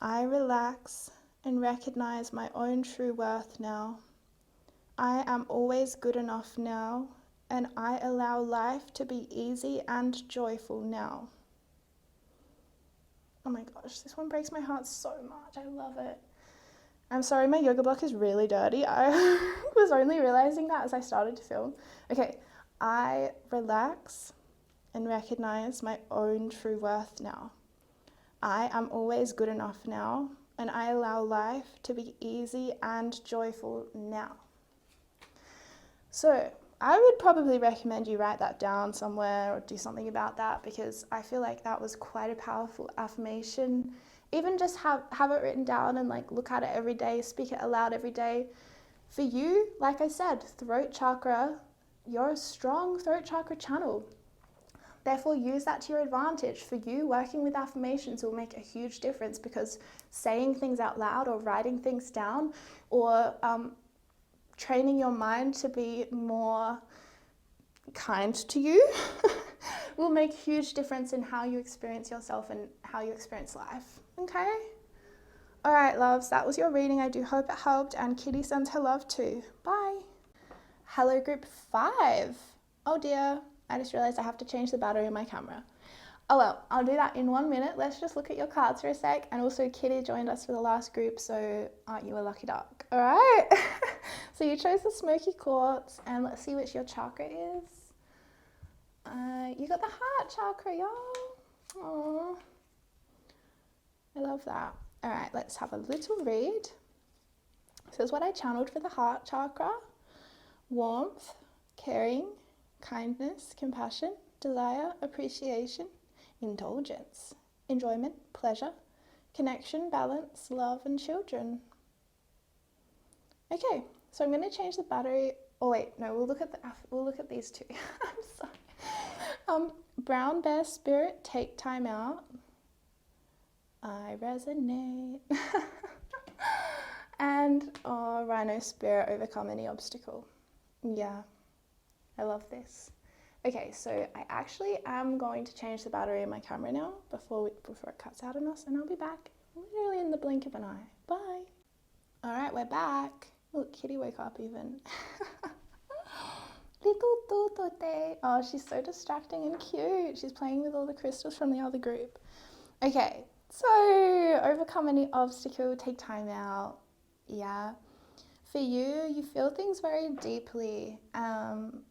I relax and recognize my own true worth now. I am always good enough now, and I allow life to be easy and joyful now. Oh my gosh, this one breaks my heart so much. I love it. I'm sorry, my yoga block is really dirty. I was only realizing that as I started to film. Okay, I relax and recognize my own true worth now. I am always good enough now, and I allow life to be easy and joyful now. So I would probably recommend you write that down somewhere or do something about that, because I feel like that was quite a powerful affirmation, even just have it written down and like look at it every day, speak it aloud every day. For you, like I said, throat chakra, you're a strong throat chakra channel. Therefore, use that to your advantage. For you, working with affirmations will make a huge difference, because saying things out loud or writing things down, or training your mind to be more kind to you will make a huge difference in how you experience yourself and how you experience life. Okay? All right, loves, that was your reading. I do hope it helped, and Kitty sends her love too. Bye. Hello, group 5. Oh dear, I just realized I have to change the battery in my camera. Oh well, I'll do that in 1 minute. Let's just look at your cards for a sec. And also Kitty joined us for the last group, so aren't you a lucky duck? All right. So you chose the smoky quartz, and let's see which your chakra is. You got the heart chakra, y'all. Aww. I love that. All right, let's have a little read. This is what I channeled for the heart chakra. Warmth, caring, kindness, compassion, desire, appreciation, indulgence, enjoyment, pleasure, connection, balance, love, and children. Okay, so I'm going to change the battery. Oh wait, no, we'll look at these two. I'm sorry. Brown bear spirit, take time out. I resonate. And rhino spirit, overcome any obstacle. Yeah, I love this. Okay, so I actually am going to change the battery in my camera now before it cuts out on us, and I'll be back literally in the blink of an eye. Bye. All right, we're back. Look, Kitty woke up even. Little tutote. Oh, she's so distracting and cute. She's playing with all the crystals from the other group. Okay, so overcome any obstacle, take time out. Yeah. For you, you feel things very deeply, and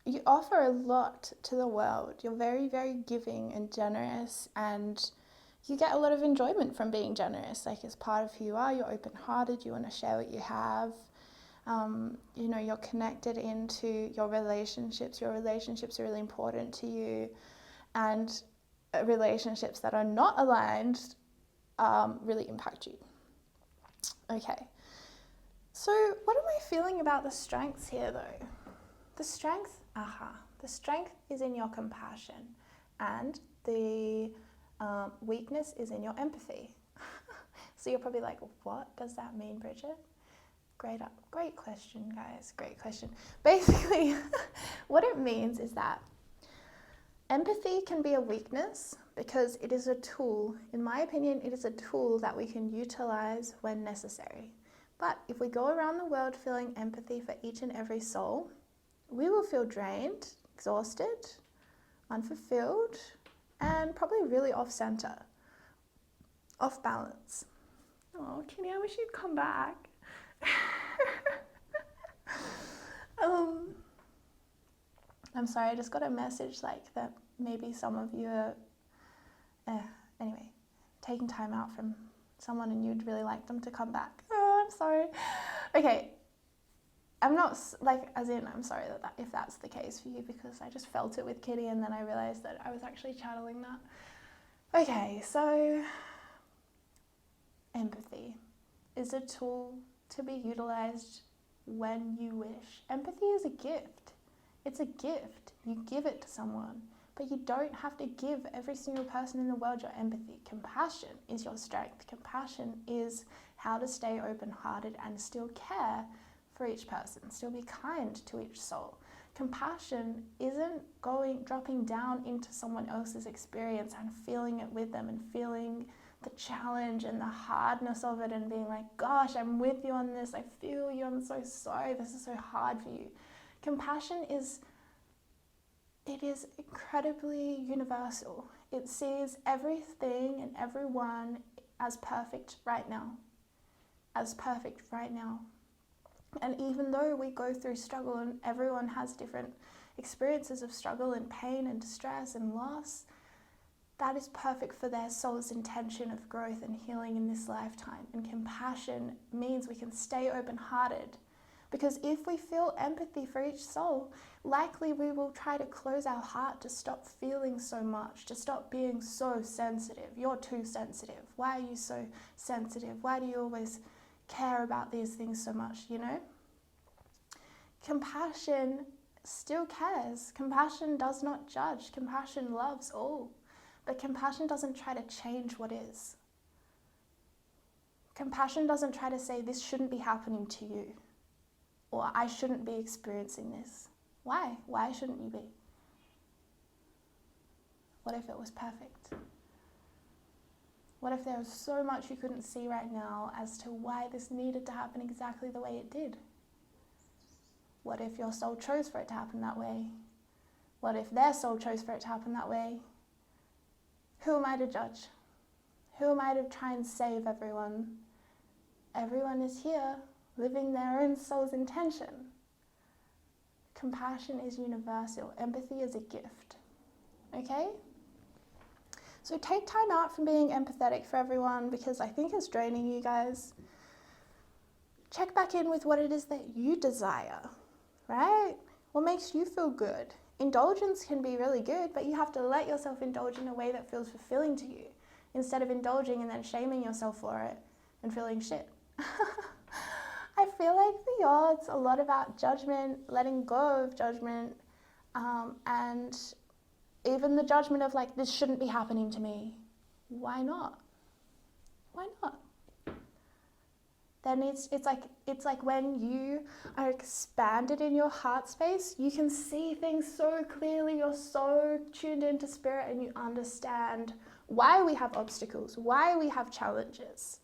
you offer a lot to the world. You're very, very giving and generous, and you get a lot of enjoyment from being generous. Like, it's part of who you are. You're open-hearted. You want to share what you have. You know, you're connected into your relationships. Your relationships are really important to you, and relationships that are not aligned really impact you. Okay, so what am I feeling about the strengths here though? The strength is in your compassion, and the weakness is in your empathy. So you're probably like, what does that mean, Bridget? Great question, guys, great question. Basically, what it means is that empathy can be a weakness because it is a tool. In my opinion, it is a tool that we can utilize when necessary. But if we go around the world feeling empathy for each and every soul, we will feel drained, exhausted, unfulfilled, and probably really off-center, off balance. Oh, Kitty, I wish you'd come back. I'm sorry, I just got a message like that maybe some of you are, anyway, taking time out from someone and you'd really like them to come back. Oh, I'm sorry. Okay, I'm not, like, as in, I'm sorry that if that's the case for you, because I just felt it with Kitty and then I realised that I was actually channeling that. Okay, so empathy is a tool to be utilised when you wish. Empathy is a gift. It's a gift. You give it to someone, but you don't have to give every single person in the world your empathy. Compassion is your strength. Compassion is how to stay open-hearted and still care for each person, still be kind to each soul. Compassion isn't dropping down into someone else's experience and feeling it with them and feeling the challenge and the hardness of it and being like, gosh, I'm with you on this. I feel you. I'm so sorry. This is so hard for you. Compassion is incredibly universal. It sees everything and everyone as perfect right now. And even though we go through struggle and everyone has different experiences of struggle and pain and distress and loss, that is perfect for their soul's intention of growth and healing in this lifetime. And compassion means we can stay open-hearted Because if we feel empathy for each soul, likely we will try to close our heart to stop feeling so much, to stop being so sensitive. You're too sensitive. Why are you so sensitive? Why do you always care about these things so much, you know? Compassion still cares. Compassion does not judge. Compassion loves all. But compassion doesn't try to change what is. Compassion doesn't try to say, this shouldn't be happening to you. Or I shouldn't be experiencing this. Why? Why shouldn't you be? What if it was perfect? What if there was so much you couldn't see right now as to why this needed to happen exactly the way it did? What if your soul chose for it to happen that way? What if their soul chose for it to happen that way? Who am I to judge? Who am I to try and save everyone? Everyone is here, living their own soul's intention. Compassion is universal. Empathy is a gift. Okay? So take time out from being empathetic for everyone, because I think it's draining you guys. Check back in with what it is that you desire, right? What makes you feel good? Indulgence can be really good, but you have to let yourself indulge in a way that feels fulfilling to you, instead of indulging and then shaming yourself for it and feeling shit. I feel like for y'all, it's a lot about judgment, letting go of judgment, and even the judgment of like, this shouldn't be happening to me. Why not? Why not? Then it's like when you are expanded in your heart space, you can see things so clearly. You're so tuned into spirit, and you understand why we have obstacles, why we have challenges.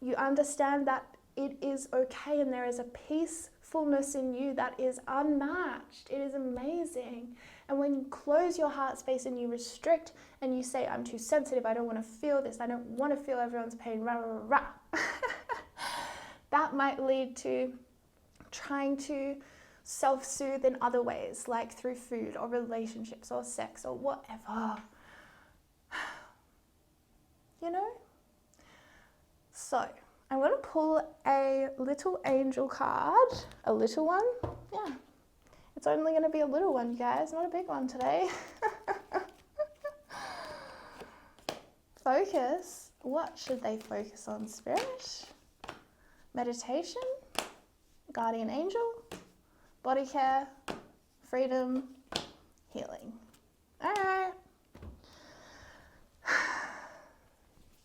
You understand that it is okay, and there is a peacefulness in you that is unmatched. It is amazing. And when you close your heart space and you restrict and you say, I'm too sensitive, I don't want to feel this, I don't want to feel everyone's pain, rah, rah, rah, rah. That might lead to trying to self-soothe in other ways, like through food or relationships or sex or whatever. You know? So, I'm going to pull a little angel card, a little one. Yeah, it's only going to be a little one, you guys, not a big one today. Focus. What should they focus on, Spirit? Meditation, guardian angel, body care, freedom, healing. All right.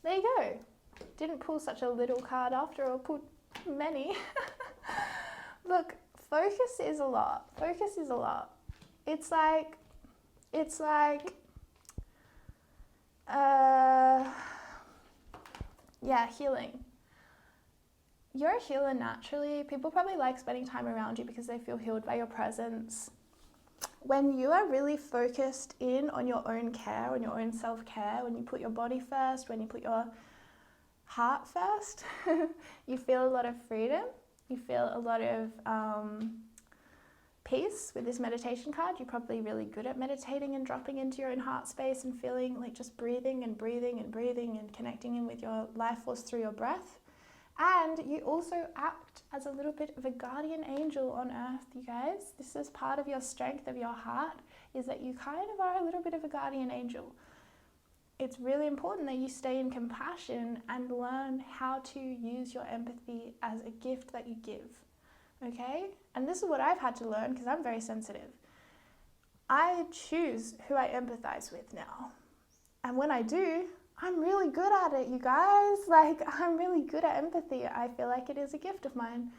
There you go. Didn't pull such a little card after all, pulled many. Look, focus is a lot. Focus is a lot. It's like, yeah, healing. You're a healer naturally. People probably like spending time around you because they feel healed by your presence. When you are really focused in on your own care, on your own self-care, when you put your body first, when you put your heart first, you feel a lot of freedom. You feel a lot of peace with this meditation card. You're probably really good at meditating and dropping into your own heart space and feeling like just breathing and breathing and breathing and connecting in with your life force through your breath. And you also act as a little bit of a guardian angel on earth, you guys. This is part of your strength of your heart, is that you kind of are a little bit of a guardian angel. It's really important that you stay in compassion and learn how to use your empathy as a gift that you give, okay? And this is what I've had to learn because I'm very sensitive. I choose who I empathize with now. And when I do, I'm really good at it, you guys. Like, I'm really good at empathy. I feel like it is a gift of mine.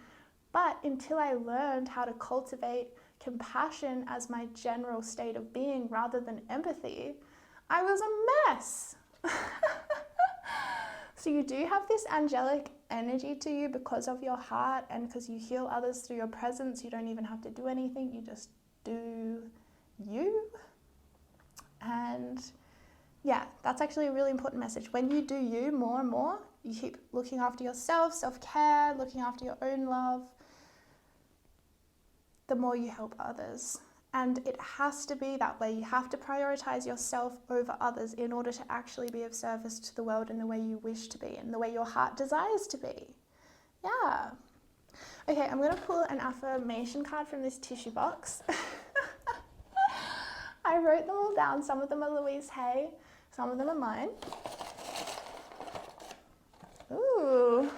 But until I learned how to cultivate compassion as my general state of being rather than empathy, I was a mess. So you do have this angelic energy to you because of your heart and because you heal others through your presence. You don't even have to do anything. You just do you. And yeah, that's actually a really important message. When you do you more and more, you keep looking after yourself, self-care, looking after your own love, the more you help others. And it has to be that way. You have to prioritize yourself over others in order to actually be of service to the world in the way you wish to be and the way your heart desires to be. Yeah. Okay, I'm going to pull an affirmation card from this tissue box. I wrote them all down. Some of them are Louise Hay, some of them are mine. Ooh.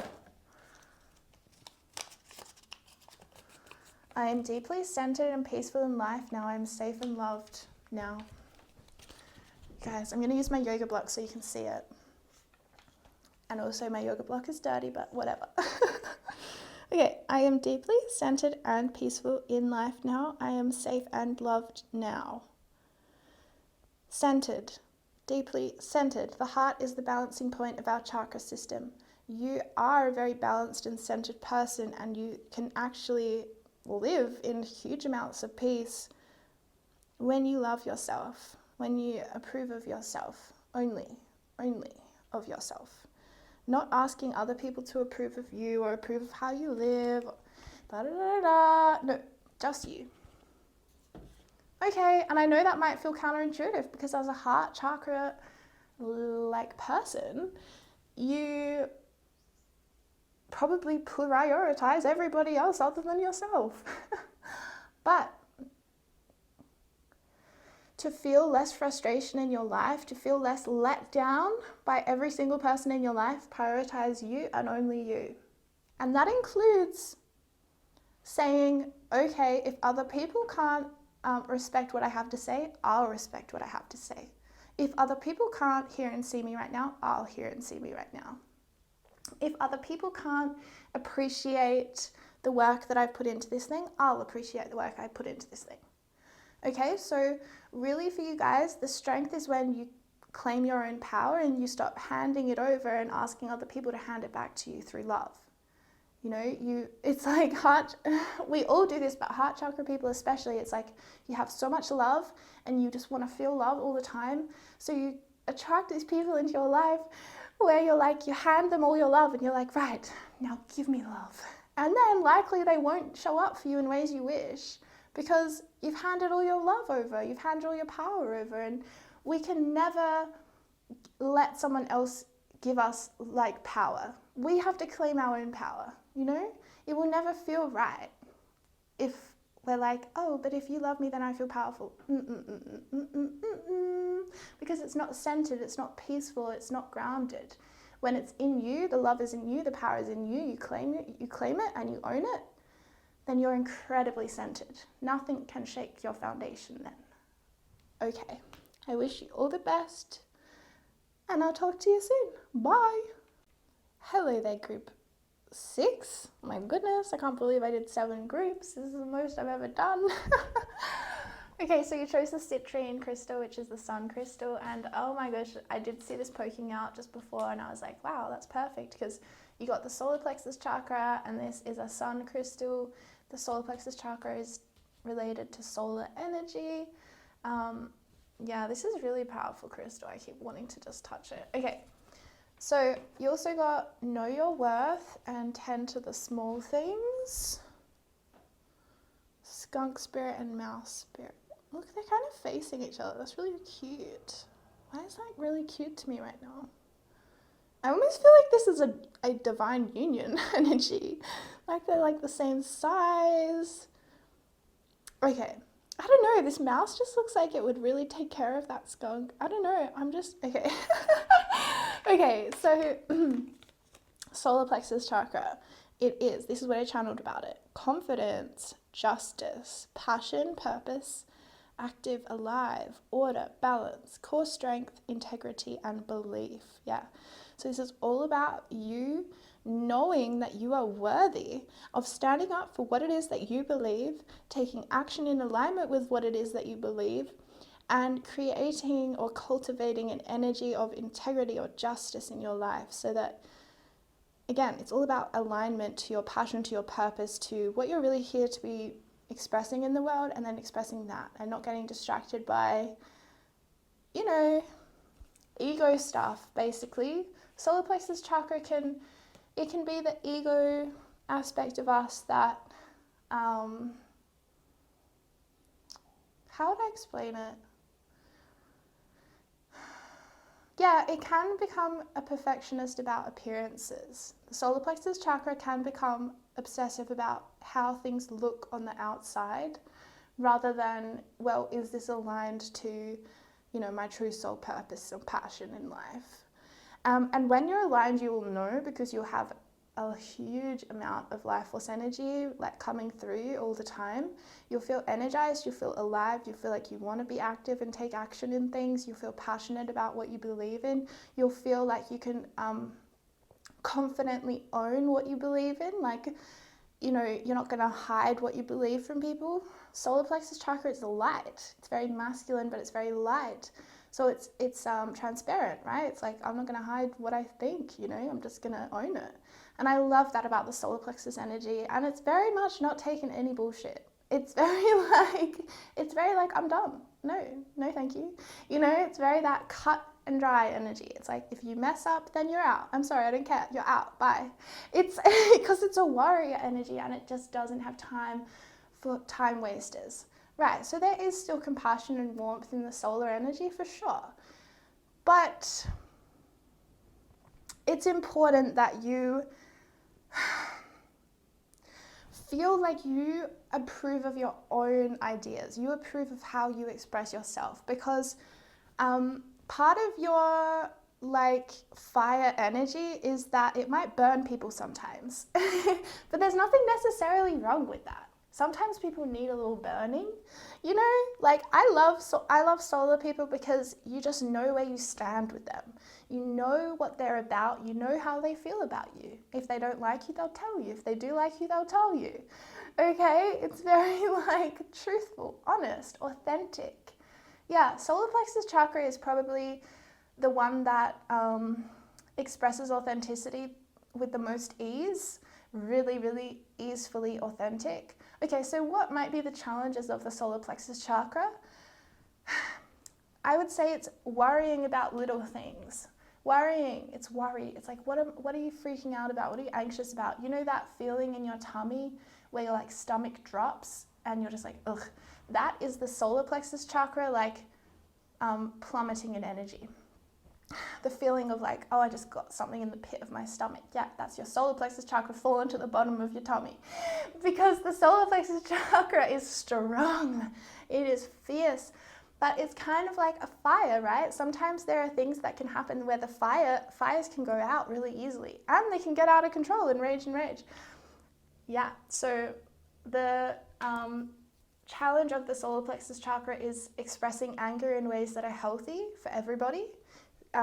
I am deeply centered and peaceful in life now. I am safe and loved now. Guys, I'm going to use my yoga block so you can see it. And also my yoga block is dirty, but whatever. Okay, I am deeply centered and peaceful in life now. I am safe and loved now. Centered, deeply centered. The heart is the balancing point of our chakra system. You are a very balanced and centered person, and you can actually live in huge amounts of peace when you love yourself, when you approve of yourself, only of yourself. Not asking other people to approve of you or approve of how you live, no, just you. Okay, and I know that might feel counterintuitive because as a heart chakra like person, you probably prioritize everybody else other than yourself. But to feel less frustration in your life, to feel less let down by every single person in your life, prioritize you and only you. And that includes saying, okay, if other people can't respect what I have to say, I'll respect what I have to say. If other people can't hear and see me right now, I'll hear and see me right now. If other people can't appreciate the work that I've put into this thing, I'll appreciate the work I put into this thing. Okay, so really for you guys, the strength is when you claim your own power and you stop handing it over and asking other people to hand it back to you through love. You know, it's like we all do this, but heart chakra people especially, it's like you have so much love and you just want to feel love all the time. So you attract these people into your life where you're like, you hand them all your love and you're like, right, now give me love. And then likely they won't show up for you in ways you wish, because you've handed all your love over, you've handed all your power over, and we can never let someone else give us like power. We have to claim our own power, you know? It will never feel right if we're like, oh, but if you love me, then I feel powerful. Because it's not centered, it's not peaceful, it's not grounded. When it's in you, the love is in you, the power is in you, you claim it and you own it, then you're incredibly centered. Nothing can shake your foundation then. Okay, I wish you all the best, and I'll talk to you soon. Bye. Hello there, group 6. My goodness, I can't believe I did 7 groups. This is the most I've ever done. Okay, so you chose the citrine crystal, which is the sun crystal, and oh my gosh, I did see this poking out just before, and I was like, wow, that's perfect, because you got the solar plexus chakra, and this is a sun crystal. The solar plexus chakra is related to solar energy. Yeah, this is really powerful crystal. I keep wanting to just touch it. Okay, so you also got know your worth and tend to the small things. Skunk spirit and mouse spirit. Look, they're kind of facing each other. That's really cute. Why is that really cute to me right now? I almost feel like this is a divine union energy. Like they're like the same size. Okay. I don't know. This mouse just looks like it would really take care of that skunk. I don't know. I'm just... Okay. Okay, so solar plexus chakra. This is what I channeled about it. Confidence, justice, passion, purpose, active, alive, order, balance, core strength, integrity, and belief. Yeah. So this is all about you knowing that you are worthy of standing up for what it is that you believe, taking action in alignment with what it is that you believe, and creating or cultivating an energy of integrity or justice in your life, so that, again, it's all about alignment to your passion, to your purpose, to what you're really here to be expressing in the world, and then expressing that and not getting distracted by, you know, ego stuff, basically. Solar plexus chakra can be the ego aspect of us that, how would I explain it? Yeah, it can become a perfectionist about appearances. The solar plexus chakra can become obsessive about how things look on the outside rather than, well, is this aligned to, my true soul purpose or passion in life? And when you're aligned, you will know because you'll have a huge amount of life force energy like coming through you all the time. You'll feel energized, you'll feel alive, you feel like you want to be active and take action in things, you feel passionate about what you believe in, you'll feel like you can confidently own what you believe in, like, you're not going to hide what you believe from people. Solar plexus chakra is light. It's very masculine, but it's very light. So it's transparent, right? It's like, I'm not going to hide what I think, I'm just going to own it. And I love that about the solar plexus energy. And it's very much not taking any bullshit. It's very like, I'm done. No, thank you. It's very that cut and dry energy. It's like, if you mess up, then you're out. I'm sorry, I don't care. You're out. Bye. It's because it's a warrior energy and it just doesn't have time for time wasters. Right, so there is still compassion and warmth in the solar energy for sure. But it's important that you feel like you approve of your own ideas. You approve of how you express yourself because part of your fire energy is that it might burn people sometimes. But there's nothing necessarily wrong with that. Sometimes people need a little burning, I love solar people because you just know where you stand with them. You know what they're about. You know how they feel about you. If they don't like you, they'll tell you. If they do like you, they'll tell you. Okay? It's very truthful, honest, authentic. Yeah, solar plexus chakra is probably the one that expresses authenticity with the most ease, really, really easefully authentic. Okay, so what might be the challenges of the solar plexus chakra? I would say it's worrying about little things. It's worry. It's like, what are you freaking out about? What are you anxious about? That feeling in your tummy where your stomach drops and you're just like, ugh. That is the solar plexus chakra plummeting in energy. The feeling of oh, I just got something in the pit of my stomach. Yeah, that's your solar plexus chakra falling to the bottom of your tummy. Because the solar plexus chakra is strong. It is fierce. But it's kind of like a fire, right? Sometimes there are things that can happen where the fires can go out really easily. And they can get out of control and rage. Yeah, so the challenge of the solar plexus chakra is expressing anger in ways that are healthy for everybody.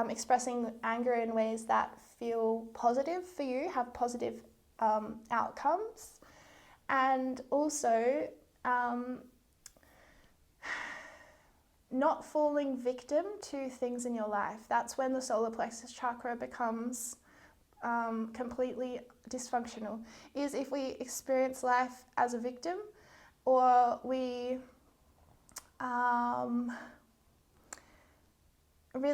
Expressing anger in ways that feel positive for you, have positive outcomes, and also not falling victim to things in your life. That's when the solar plexus chakra becomes completely dysfunctional, is if we experience life as a victim or we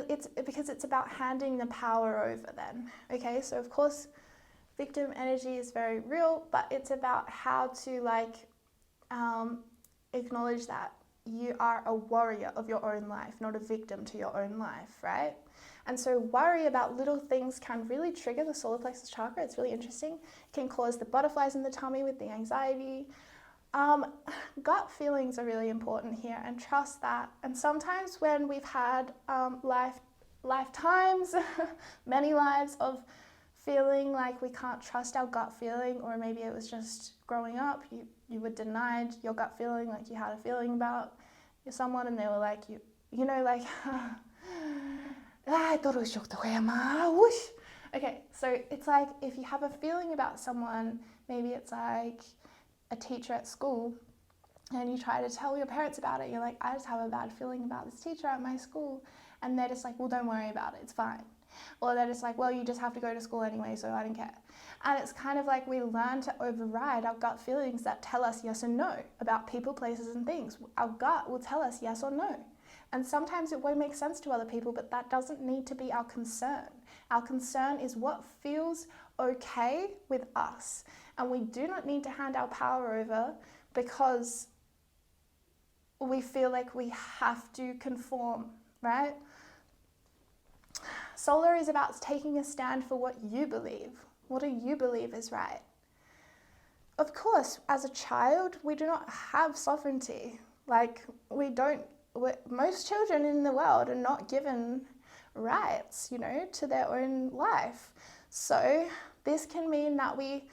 it's because it's about handing the power over then. Okay, so of course victim energy is very real, but it's about how to acknowledge that you are a warrior of your own life, not a victim to your own life, right? And so worry about little things can really trigger the solar plexus chakra. It's really interesting. It can cause the butterflies in the tummy with the anxiety. Gut feelings are really important here, and trust that. And sometimes when we've had lifetimes, many lives of feeling like we can't trust our gut feeling, or maybe it was just growing up, you were denied your gut feeling, you had a feeling about someone and they were like, okay, so it's like if you have a feeling about someone, maybe it's like a teacher at school, and you try to tell your parents about it, you're like, I just have a bad feeling about this teacher at my school, and they're just like, well, don't worry about it, it's fine. Or they're just like, well, you just have to go to school anyway, so I don't care. And it's kind of like we learn to override our gut feelings that tell us yes or no about people, places, and things. Our gut will tell us yes or no. And sometimes it won't make sense to other people, but that doesn't need to be our concern. Our concern is what feels okay with us. And we do not need to hand our power over because we feel like we have to conform, right? Solar is about taking a stand for what you believe. What do you believe is right? Of course, as a child, we do not have sovereignty. Like, most children in the world are not given rights, to their own life. So this can mean that we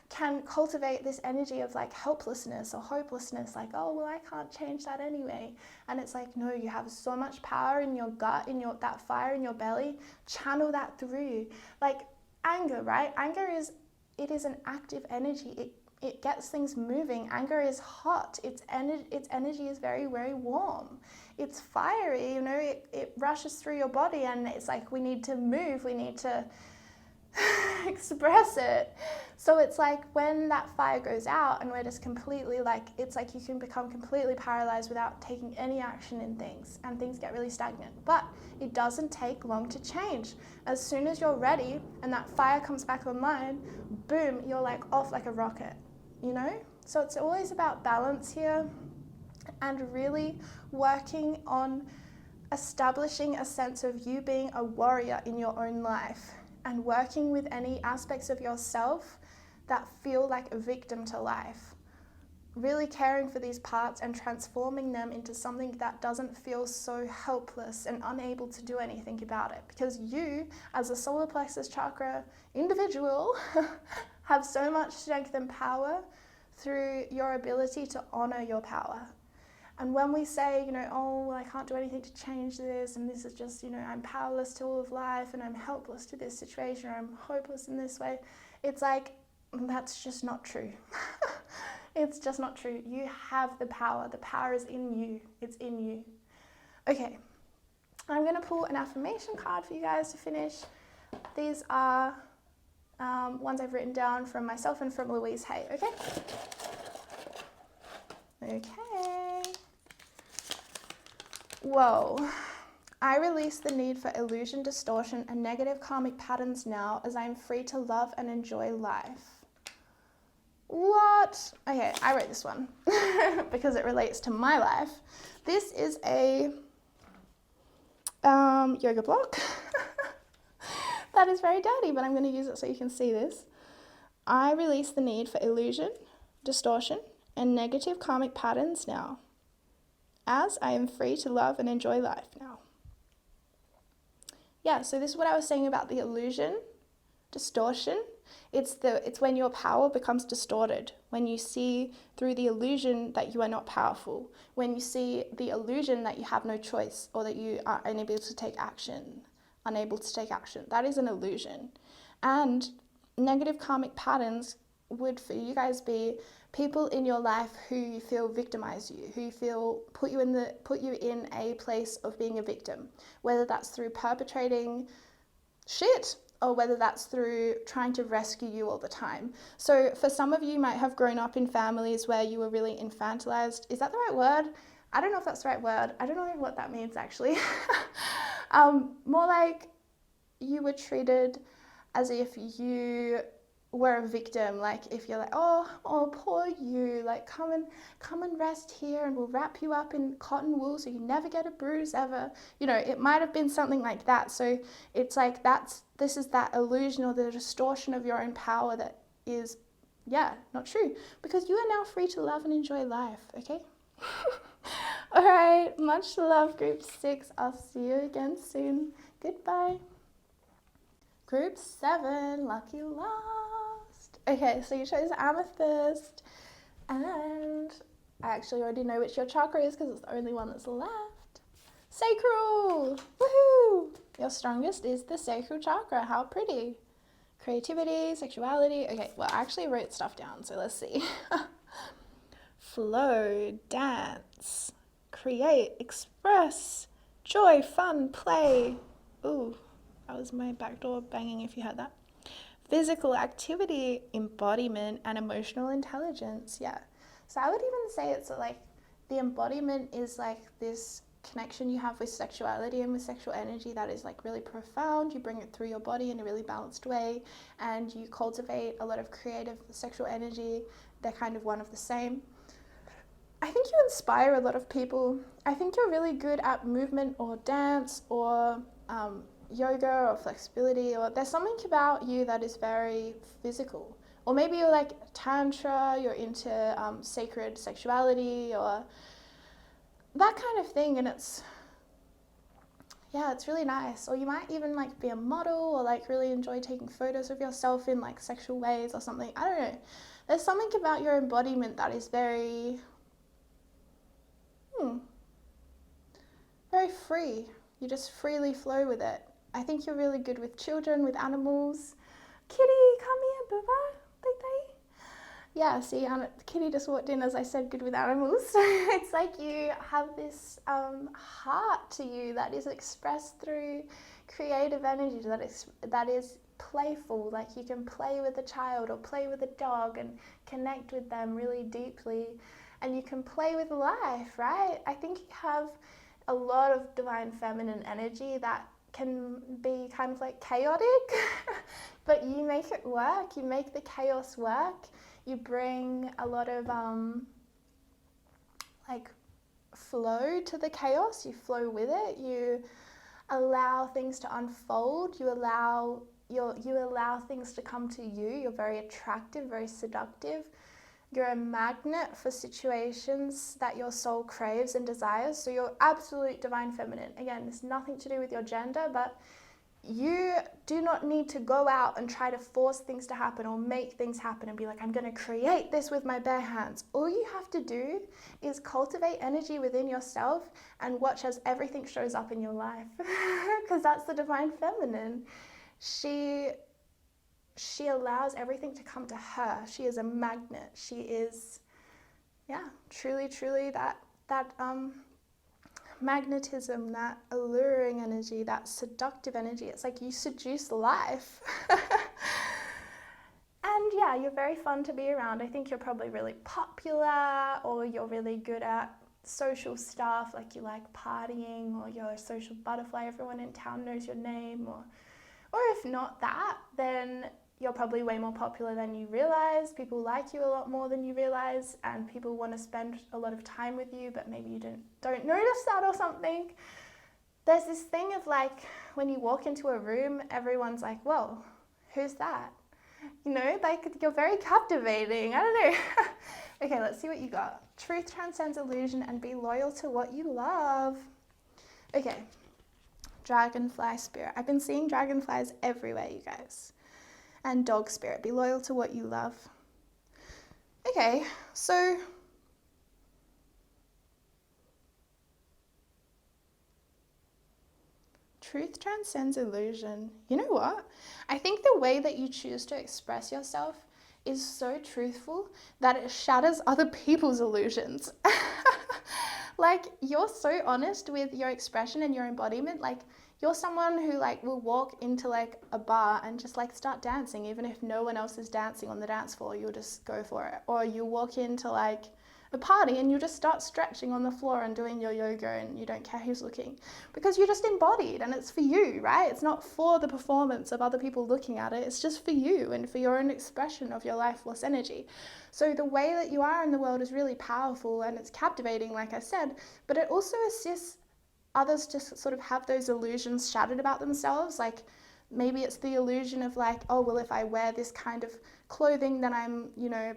can cultivate this energy of like helplessness or hopelessness, like, oh, well, I can't change that anyway. And it's like, no, you have so much power in your gut, that fire in your belly. Channel that through. Like anger, right? Anger is an active energy. It gets things moving. Anger is hot. Its energy is very, very warm. It's fiery, it rushes through your body, and it's like we need to move, we need to express it. So it's like when that fire goes out and we're just completely it's like you can become completely paralyzed without taking any action in things, and things get really stagnant. But it doesn't take long to change. As soon as you're ready and that fire comes back online, boom, you're like off like a rocket, So it's always about balance here, and really working on establishing a sense of you being a warrior in your own life, and working with any aspects of yourself that feel like a victim to life. Really caring for these parts and transforming them into something that doesn't feel so helpless and unable to do anything about it. Because you, as a solar plexus chakra individual, have so much strength and power through your ability to honor your power. And when we say, oh, well, I can't do anything to change this, and this is just, I'm powerless to all of life, and I'm helpless to this situation, or I'm hopeless in this way, it's like, that's just not true. It's just not true. You have the power. The power is in you. It's in you. Okay, I'm going to pull an affirmation card for you guys to finish. These are ones I've written down from myself and from Louise Hay, okay? Okay. Whoa. I release the need for illusion, distortion, and negative karmic patterns now, as I am free to love and enjoy life. What? Okay, I wrote this one because it relates to my life. This is a yoga block. That is very dirty, but I'm going to use it so you can see this. I release the need for illusion, distortion, and negative karmic patterns now, as I am free to love and enjoy life now. Yeah, so this is what I was saying about the illusion, distortion. It's when your power becomes distorted, when you see through the illusion that you are not powerful, when you see the illusion that you have no choice, or that you are unable to take action. That is an illusion. And negative karmic patterns would for you guys be people in your life who you feel victimize you, who you feel put you in a place of being a victim, whether that's through perpetrating shit or whether that's through trying to rescue you all the time. So for some of you might have grown up in families where you were really infantilized. Is that the right word? I don't know if that's the right word. I don't know what that means actually. More like you were treated as if you were a victim. Like if you're like, oh, poor you, like come and rest here and we'll wrap you up in cotton wool so you never get a bruise ever. It might have been something like that. So it's like this is that illusion or the distortion of your own power that is, not true. Because you are now free to love and enjoy life, okay? All right, much love, Group 6. I'll see you again soon. Goodbye. Group 7, lucky lost. Okay, so you chose Amethyst, and I actually already know which your chakra is because it's the only one that's left. Sacral! Woohoo! Your strongest is the sacral chakra. How pretty. Creativity, sexuality. Okay, well, I actually wrote stuff down, so let's see. Flow, dance, create, express, joy, fun, play. Ooh, that was my back door banging if you heard that. Physical activity, embodiment, and emotional intelligence. Yeah. So I would even say it's like the embodiment is like this connection you have with sexuality and with sexual energy that is like really profound. You bring it through your body in a really balanced way, and you cultivate a lot of creative sexual energy. They're kind of one of the same. I think you inspire a lot of people. I think you're really good at movement or dance or yoga or flexibility, or there's something about you that is very physical. Or maybe you're like tantra, you're into sacred sexuality or that kind of thing, and it's really nice. Or you might even like be a model or like really enjoy taking photos of yourself in like sexual ways or something. I don't know. There's something about your embodiment that is very very free. You just freely flow with it. I think you're really good with children, with animals. Kitty, come here, Bubba. Yeah, see, Kitty just walked in as I said good with animals. It's like you have this heart to you that is expressed through creative energy, that is playful. Like you can play with a child or play with a dog and connect with them really deeply. And you can play with life, right? I think you have a lot of divine feminine energy that can be kind of like chaotic, but you make it work. You make the chaos work. You bring a lot of like flow to the chaos. You flow with it. You allow things to unfold. You allow things to come to you. You're very attractive, very seductive. You're a magnet for situations that your soul craves and desires. So you're absolute divine feminine. Again, there's nothing to do with your gender, but you do not need to go out and try to force things to happen or make things happen and be like, I'm going to create this with my bare hands. All you have to do is cultivate energy within yourself and watch as everything shows up in your life. Because that's the divine feminine. She allows everything to come to her. She is a magnet. She is, truly that magnetism, that alluring energy, that seductive energy. It's like you seduce life. And you're very fun to be around. I think you're probably really popular, or you're really good at social stuff, like you like partying, or you're a social butterfly. Everyone in town knows your name, or if not that, then you're probably way more popular than you realize. People like you a lot more than you realize, and people want to spend a lot of time with you, but maybe you don't notice that or something. There's this thing of like, when you walk into a room, everyone's like, whoa, who's that? You know, like you're very captivating. I don't know. Okay, let's see what you got. Truth transcends illusion and be loyal to what you love. Okay, dragonfly spirit. I've been seeing dragonflies everywhere, you guys. And dog spirit, be loyal to what you love. Okay, so truth transcends illusion. You know what? I think the way that you choose to express yourself is so truthful that it shatters other people's illusions. Like, you're so honest with your expression and your embodiment. Like, you're someone who like will walk into like a bar and just like start dancing, even if no one else is dancing on the dance floor. You'll just go for it. Or you walk into like a party and you just start stretching on the floor and doing your yoga, and you don't care who's looking, because you're just embodied and it's for you, right? It's not for the performance of other people looking at it. It's just for you and for your own expression of your life force energy. So the way that you are in the world is really powerful and it's captivating, like I said, but it also assists others to sort of have those illusions shattered about themselves. Like maybe it's the illusion of like, oh, well, if I wear this kind of clothing, then I'm,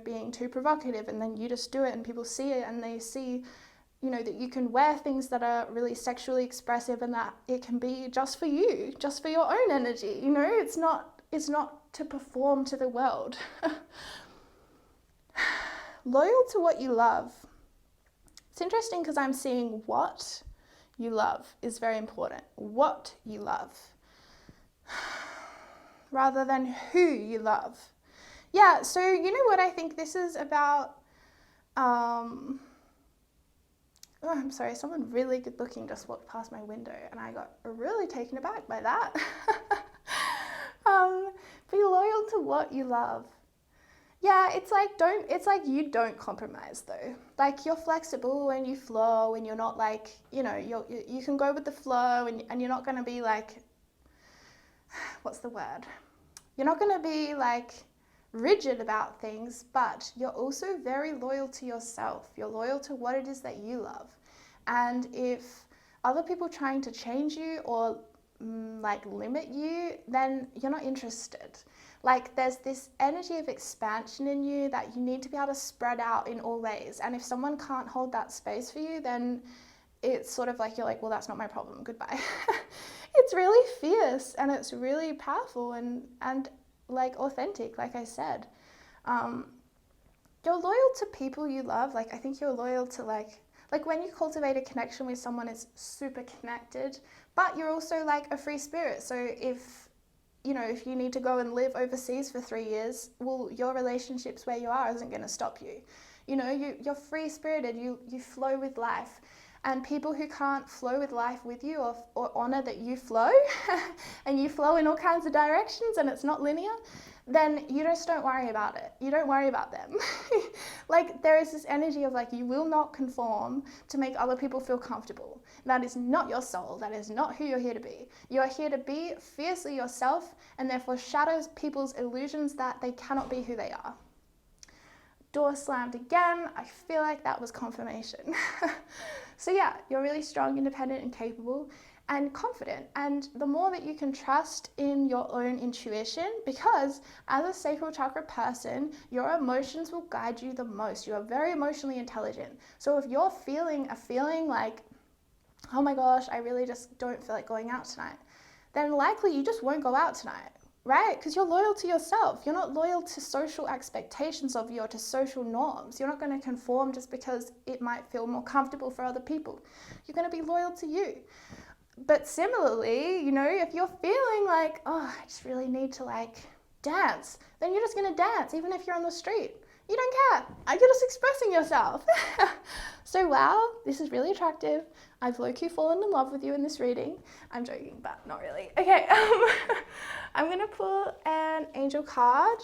being too provocative. And then you just do it and people see it and they see, that you can wear things that are really sexually expressive and that it can be just for you, just for your own energy. It's not to perform to the world. Loyal to what you love. It's interesting because I'm seeing what you love is very important. What you love, rather than who you love. Yeah, so you know what I think this is about? Oh, I'm sorry, someone really good looking just walked past my window and I got really taken aback by that. Be loyal to what you love. Yeah, it's like you don't compromise though. Like you're flexible and you flow and you're not like, you can go with the flow and you're not going to be like, what's the word? You're not going to be like rigid about things, but you're also very loyal to yourself. You're loyal to what it is that you love. And if other people trying to change you or like limit you, then you're not interested. Like there's this energy of expansion in you that you need to be able to spread out in all ways. And if someone can't hold that space for you, then it's sort of like you're like, well, that's not my problem, goodbye. It's really fierce and it's really powerful and like authentic, like I said. You're loyal to people you love. Like I think you're loyal to like when you cultivate a connection with someone, it's super connected, but you're also like a free spirit. So if you need to go and live overseas for 3 years, well, your relationships where you are isn't going to stop you. You're free spirited, you flow with life. And people who can't flow with life with you or honor that you flow and you flow in all kinds of directions and it's not linear, then you just don't worry about it. You don't worry about them. Like there is this energy of like, you will not conform to make other people feel comfortable. That is not your soul. That is not who you're here to be. You are here to be fiercely yourself and therefore shadows people's illusions that they cannot be who they are. Door slammed again. I feel like that was confirmation. So yeah, you're really strong, independent and capable and confident. And the more that you can trust in your own intuition, because as a sacral chakra person, your emotions will guide you the most. You are very emotionally intelligent. So if you're feeling a feeling like, oh my gosh, I really just don't feel like going out tonight, then likely you just won't go out tonight. Right? Because you're loyal to yourself. You're not loyal to social expectations of you or to social norms. You're not going to conform just because it might feel more comfortable for other people. You're going to be loyal to you. But similarly, if you're feeling like, oh, I just really need to like dance, then you're just going to dance even if you're on the street. You don't care. You're just expressing yourself. So wow, this is really attractive. I've low-key fallen in love with you in this reading. I'm joking, but not really. Okay, I'm going to pull an angel card.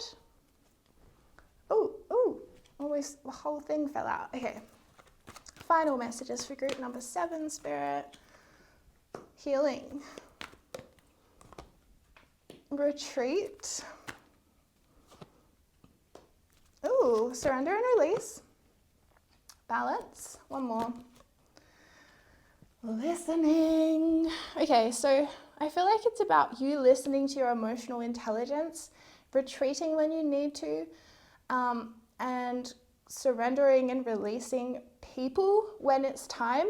Oh, almost the whole thing fell out. Okay, final messages for group number 7, Spirit. Healing. Retreat. Ooh, surrender and release. Balance. One more. Listening. Okay, so I feel like it's about you listening to your emotional intelligence, retreating when you need to, and surrendering and releasing people when it's time,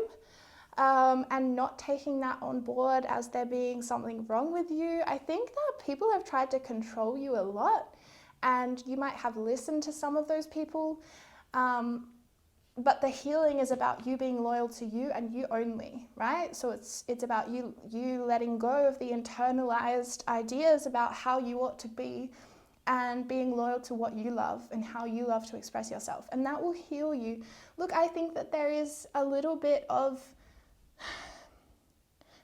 and not taking that on board as there being something wrong with you. I think that people have tried to control you a lot, and you might have listened to some of those people, but the healing is about you being loyal to you and you only, right? So it's about you letting go of the internalized ideas about how you ought to be and being loyal to what you love and how you love to express yourself. And that will heal you. Look, I think that there is a little bit of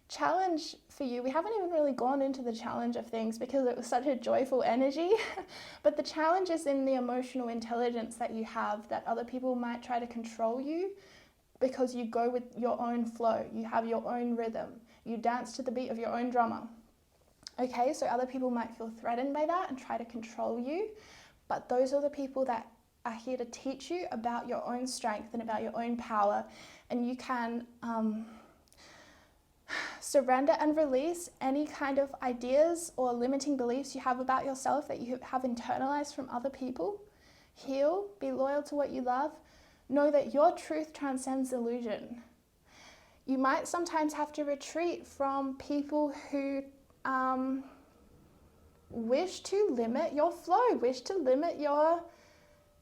challenge for you. We haven't even really gone into the challenge of things because it was such a joyful energy. But the challenge is in the emotional intelligence that you have, that other people might try to control you because you go with your own flow. You have your own rhythm. You dance to the beat of your own drummer. Okay, so other people might feel threatened by that and try to control you. But those are the people that are here to teach you about your own strength and about your own power. And you can surrender and release any kind of ideas or limiting beliefs you have about yourself that you have internalized from other people. Heal, be loyal to what you love. Know that your truth transcends illusion. You might sometimes have to retreat from people who wish to limit your flow, wish to limit your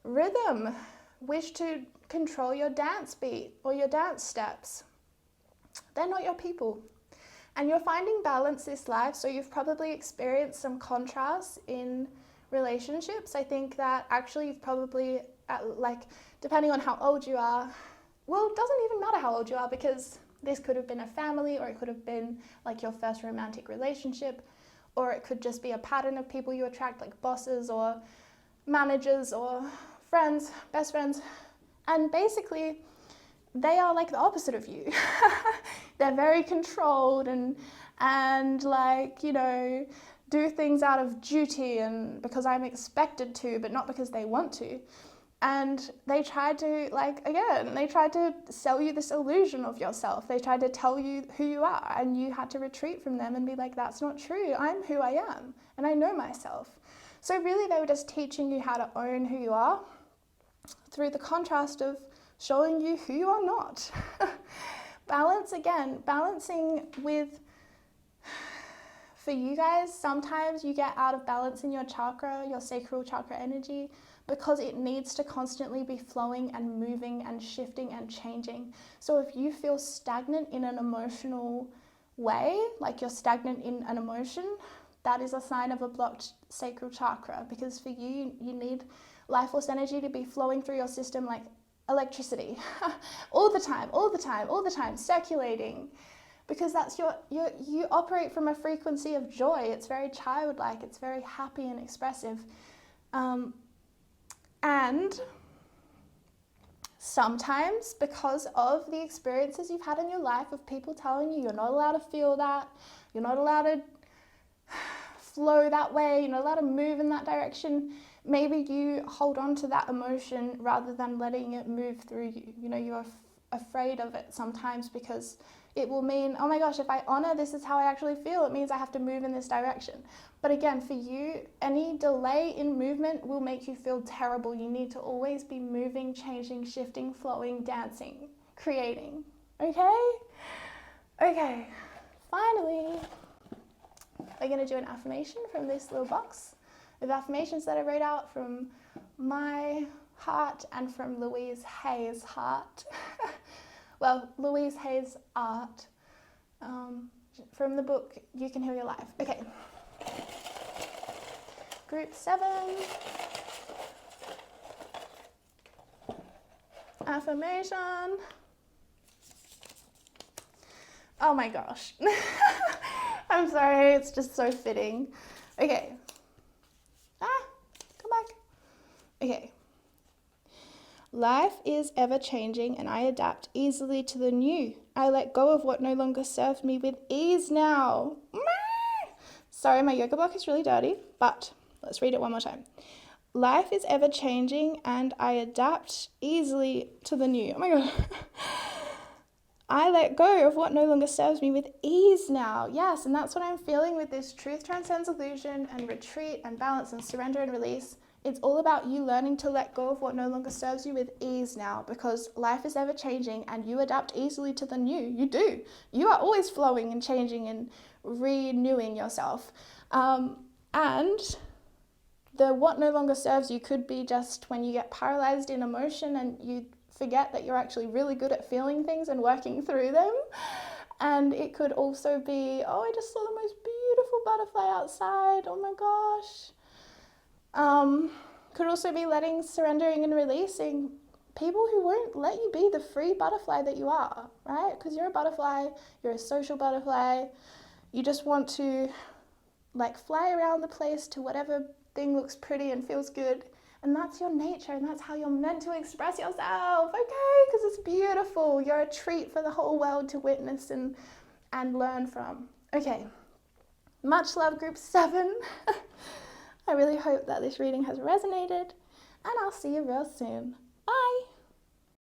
rhythm, wish to control your dance beat or your dance steps. They're not your people. And you're finding balance this life, so you've probably experienced some contrasts in relationships. I think that actually you've probably, depending on how old you are, well, it doesn't even matter how old you are, because this could have been a family, or it could have been like your first romantic relationship, or it could just be a pattern of people you attract, like bosses or managers or friends, best friends. And basically, they are like the opposite of you. They're very controlled and like, do things out of duty and because I'm expected to, but not because they want to. And they tried to, they tried to sell you this illusion of yourself. They tried to tell you who you are, and you had to retreat from them and be like, that's not true. I'm who I am, and I know myself. So really, they were just teaching you how to own who you are through the contrast of showing you who you are not. Balancing with, for you guys, sometimes you get out of balance in your chakra, your sacral chakra energy, because it needs to constantly be flowing and moving and shifting and changing. So if you feel stagnant in an emotional way, like you're stagnant in an emotion, that is a sign of a blocked sacral chakra, because for you, you need life force energy to be flowing through your system like electricity all the time, circulating, because that's you operate from a frequency of joy. It's very childlike, it's very happy and expressive. And sometimes, because of the experiences you've had in your life of people telling you you're not allowed to feel that, you're not allowed to flow that way, you're not allowed to move in that direction, maybe you hold on to that emotion rather than letting it move through you. You know, you're afraid of it sometimes because it will mean, oh my gosh, if I honor this is how I actually feel, it means I have to move in this direction. But again, for you, any delay in movement will make you feel terrible. You need to always be moving, changing, shifting, flowing, dancing, creating. Okay? Okay. Finally, we're going to do an affirmation from this little box of affirmations that I wrote out from my heart and from Louise Hay's heart. Well, Louise Hay's art, from the book You Can Heal Your Life. Okay. Group 7. Affirmation. Oh my gosh. I'm sorry, it's just so fitting. Okay. Come back. Okay. Life is ever changing and I adapt easily to the new. I let go of what no longer serves me with ease now. Sorry, my yoga block is really dirty, but let's read it one more time. Life is ever changing and I adapt easily to the new. Oh my God. I let go of what no longer serves me with ease now. Yes, and that's what I'm feeling with this truth transcends illusion and retreat and balance and surrender and release. It's all about you learning to let go of what no longer serves you with ease now, because life is ever changing and you adapt easily to the new. You do. You are always flowing and changing and renewing yourself. And the what no longer serves you could be just when you get paralyzed in emotion and you forget that you're actually really good at feeling things and working through them. And it could also be, oh, I just saw the most beautiful butterfly outside. Oh my gosh. Could also be surrendering and releasing people who won't let you be the free butterfly that you are, right? Because you're a butterfly, you're a social butterfly. You just want to fly around the place to whatever thing looks pretty and feels good. And that's your nature, and that's how you're meant to express yourself, okay? Because it's beautiful. You're a treat for the whole world to witness and learn from. Okay, much love, Group 7. I really hope that this reading has resonated, and I'll see you real soon.